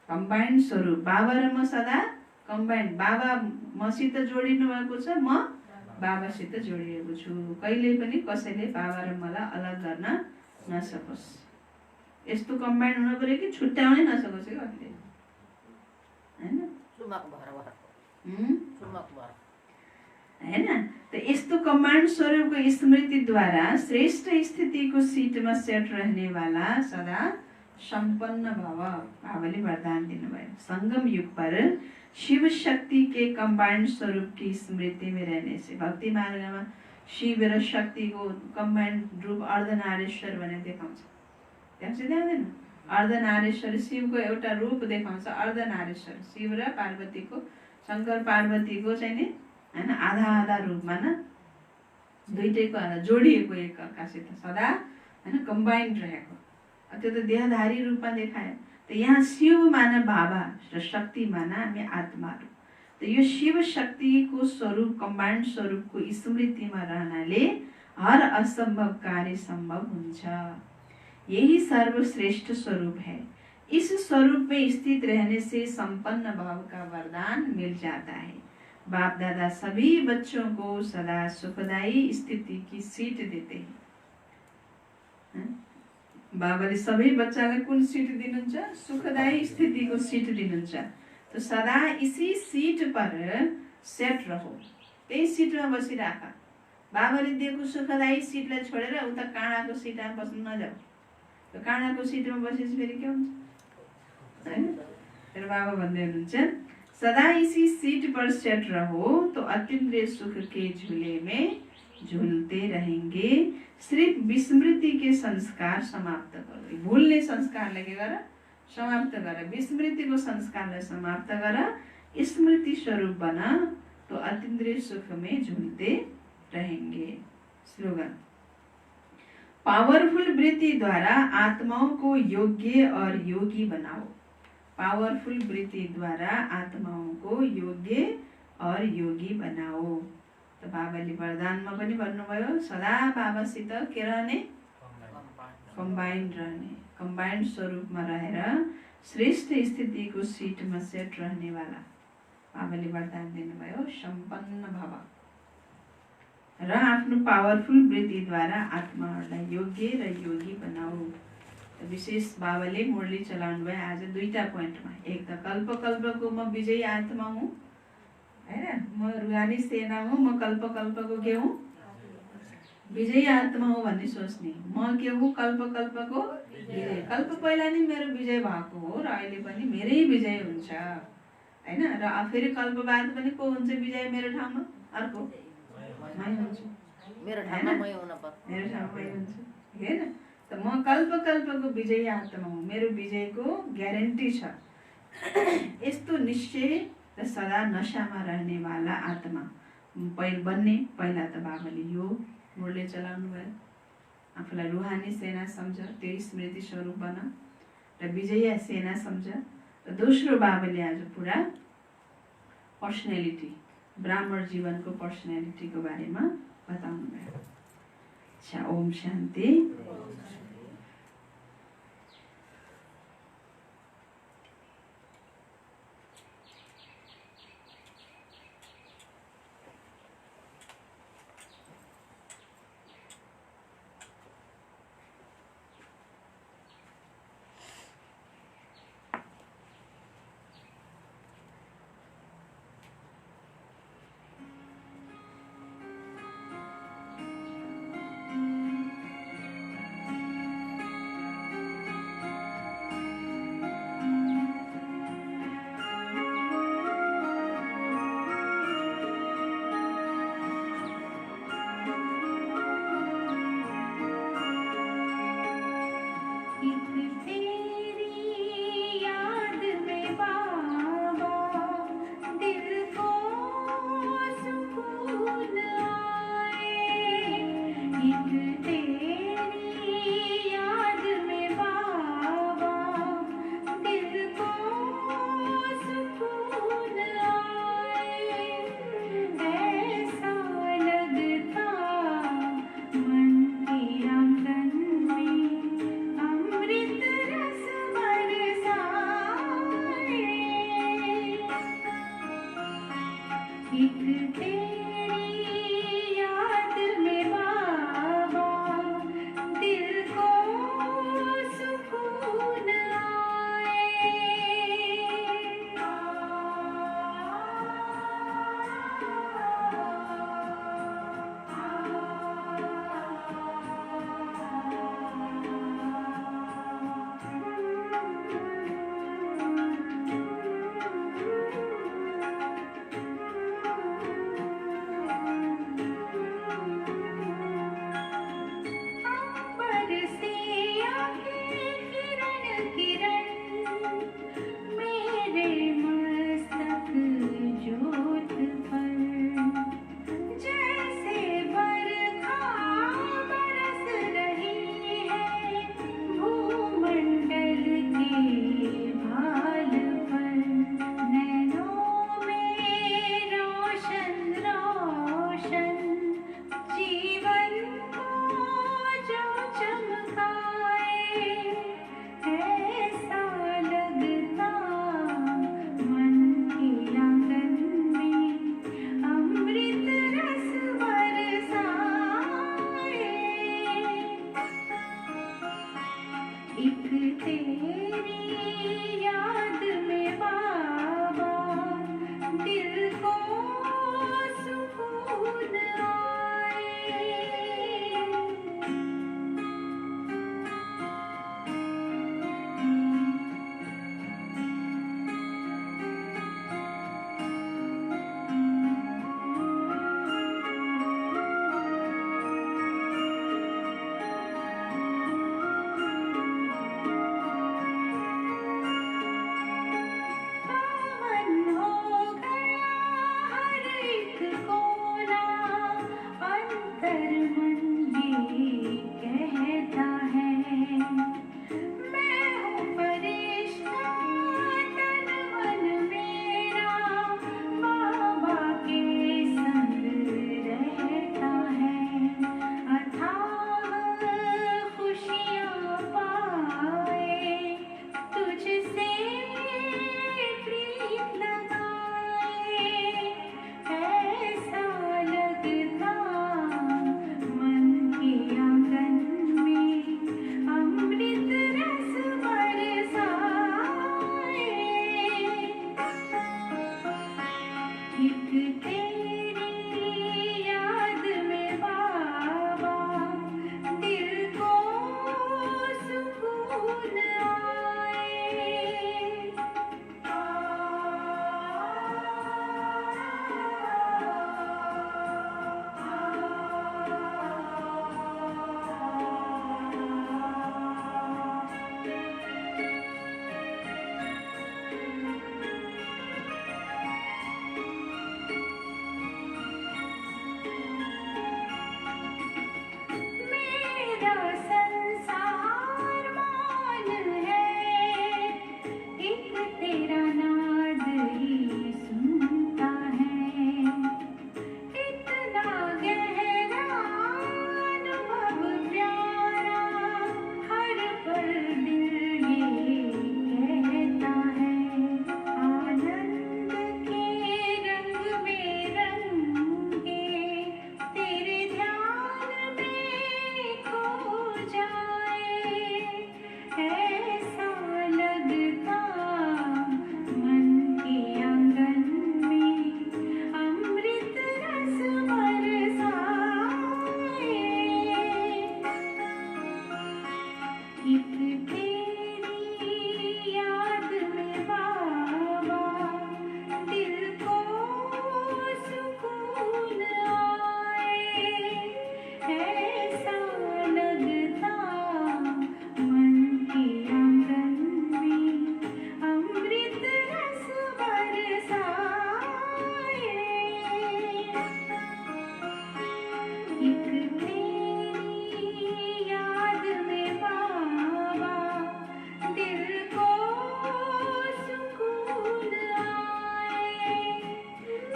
कंबाइंड स्वरूप बाबा र म सदा कंबाइंड, बाबा मसित जोडिनु भएको छ, म बाबासित जोडिएको छु। कहिले पनि कसैले बाबा र मलाई अलग गर्न नसकोस्। यस्तो कंबाइंड हुन पर्यो कि छुट्याउनै नसकोस् के कहिले, हैन। हैन। तो यस्तो कमांड स्वरूप को स्मृति द्वारा श्रेष्ठ स्थिति को सीट में सेट रहने वाला सदा संपन्न भव। बाबाले वरदान दिनुभयो। संगम युग पर शिव शक्ति के कंबाइंड स्वरूप की स्मृति में रहने से, भक्ति मार्ग में शिव र शक्ति को कंबाइंड रूप अर्धनारेश्वर भने देखाउँछ। देखाउँछ देखाउँदैन? अर्धनारेश्वर शिव को एउटा रूप देखाउँछ, अर्धनारेश्वर। शिव र पार्वती को, शंकर पार्वती को चाहिँ नि हैन आधा आधा रूपमा न दुईटैको आधा जोडिएको एक अर्कासित सदा हैन कम्बाइन्ड रहेको। त्यो त देहधारी रूपमा देखायो। त यहाँ शिव माना बाबा र शक्ति माना हामी आत्माहरू। त यो शिव शक्ति को स्वरूप कम्बाइन्ड स्वरूप को स्मृतिमा रहनाले हर असंभव कार्य संभव हुन्छ। यही सर्वश्रेष्ठ स्वरूप है। इस स्वरूप में स्थित रहने से संपन्न भाव का वरदान मिल जाता है। बाप दादा सभी बच्चों को सदा सुखदायी स्थिति की सीट देते हैं। बाबाले सबै बच्चालाई कुन सीट दिनुहुन्छ? सुखदायी स्थिति को सीट दिनुहुन्छ। तो सदा इसी सीट पर सेट रहो, त्यही सीटमा बसिराख। बाबाले दिएको सुखदायी सीटलाई छोडेर उता काँडाको सीटमा बस्न नजाऊ। तो काँडाको सीटमा बसेपछि फेरि के हुन्छ? फिर बाबा भन्दै हुनुहुन्छ सदा इसी सीट पर सेट रहो तो अतीन्द्रिय सुख के झूले में झूलते रहेंगे। सिर्फ विस्मृति के संस्कार समाप्त करो। भूलने संस्कारलाई के गर? समाप्त गर। विस्मृति को संस्कारलाई समाप्त गर। स्मृति स्वरूप बना तो अतीन्द्रिय सुख में झूलते रहेंगे। स्लोगन। पावरफुल वृत्ति द्वारा आत्माओं को योग्य और योगी बनाओ। पावरफुल वृत्ति द्वारा आत्माओं को योग्य और योगी बनाओ। तो बाबाले वरदानमा पनि भन्नुभयो सदा बाबासित के रहने? कम्बाइन्ड रहने। कम्बाइन्ड स्वरूपमा रहेर श्रेष्ठ स्थितिको सीटमा सेट रहने वाला बाबाले वरदान दिनुभयो। सम्पन्न भव, र आफ्नो पावरफुल वृत्तिद्वारा आत्माहरूलाई योग्य र योगी बनाऊ। विशेष बाबाले मुरली चलाउनु भयो आज दुईटा पोइन्टमा। एक त कल्प कल्पको म विजयी आत्मा हुँ होइन, म रुहानी सेना हुँ, म कल्प कल्पको के हुँ, विजयी आत्मा हो भन्ने सोच्ने। म के हुँ, कल्प कल्पको विजय। कल्प पहिला नै मेरो विजय भएको हो र अहिले पनि मेरै विजय हुन्छ होइन। र फेरि कल्प बाद पनि को हुन्छ विजय मेरो ठाउँमा, अर्को मै हुन्छु, मेरो ठाउँमा मै हुन पर्छ। मेरो ठाउँमा मै हुन्छु होइन। त म कल्प कल्पको विजयी आत्मा हुँ, मेरो विजयको ग्यारेन्टी छ। यस्तो निश्चय र सदा नशामा रहनेवाला आत्मा बन्ने पहिला त बाबाले यो मुरली चलाउनु भयो। आफूलाई रुहानी सेना सम्झ, त्यो स्मृति स्वरूप बन र विजय सेना सम्झ। र दोस्रो बाबाले आज पुरा पर्सनालिटी, ब्राह्मण जीवनको पर्सनालिटीको बारेमा बताउनु भयो। अच्छा, ओम शान्ति।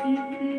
चित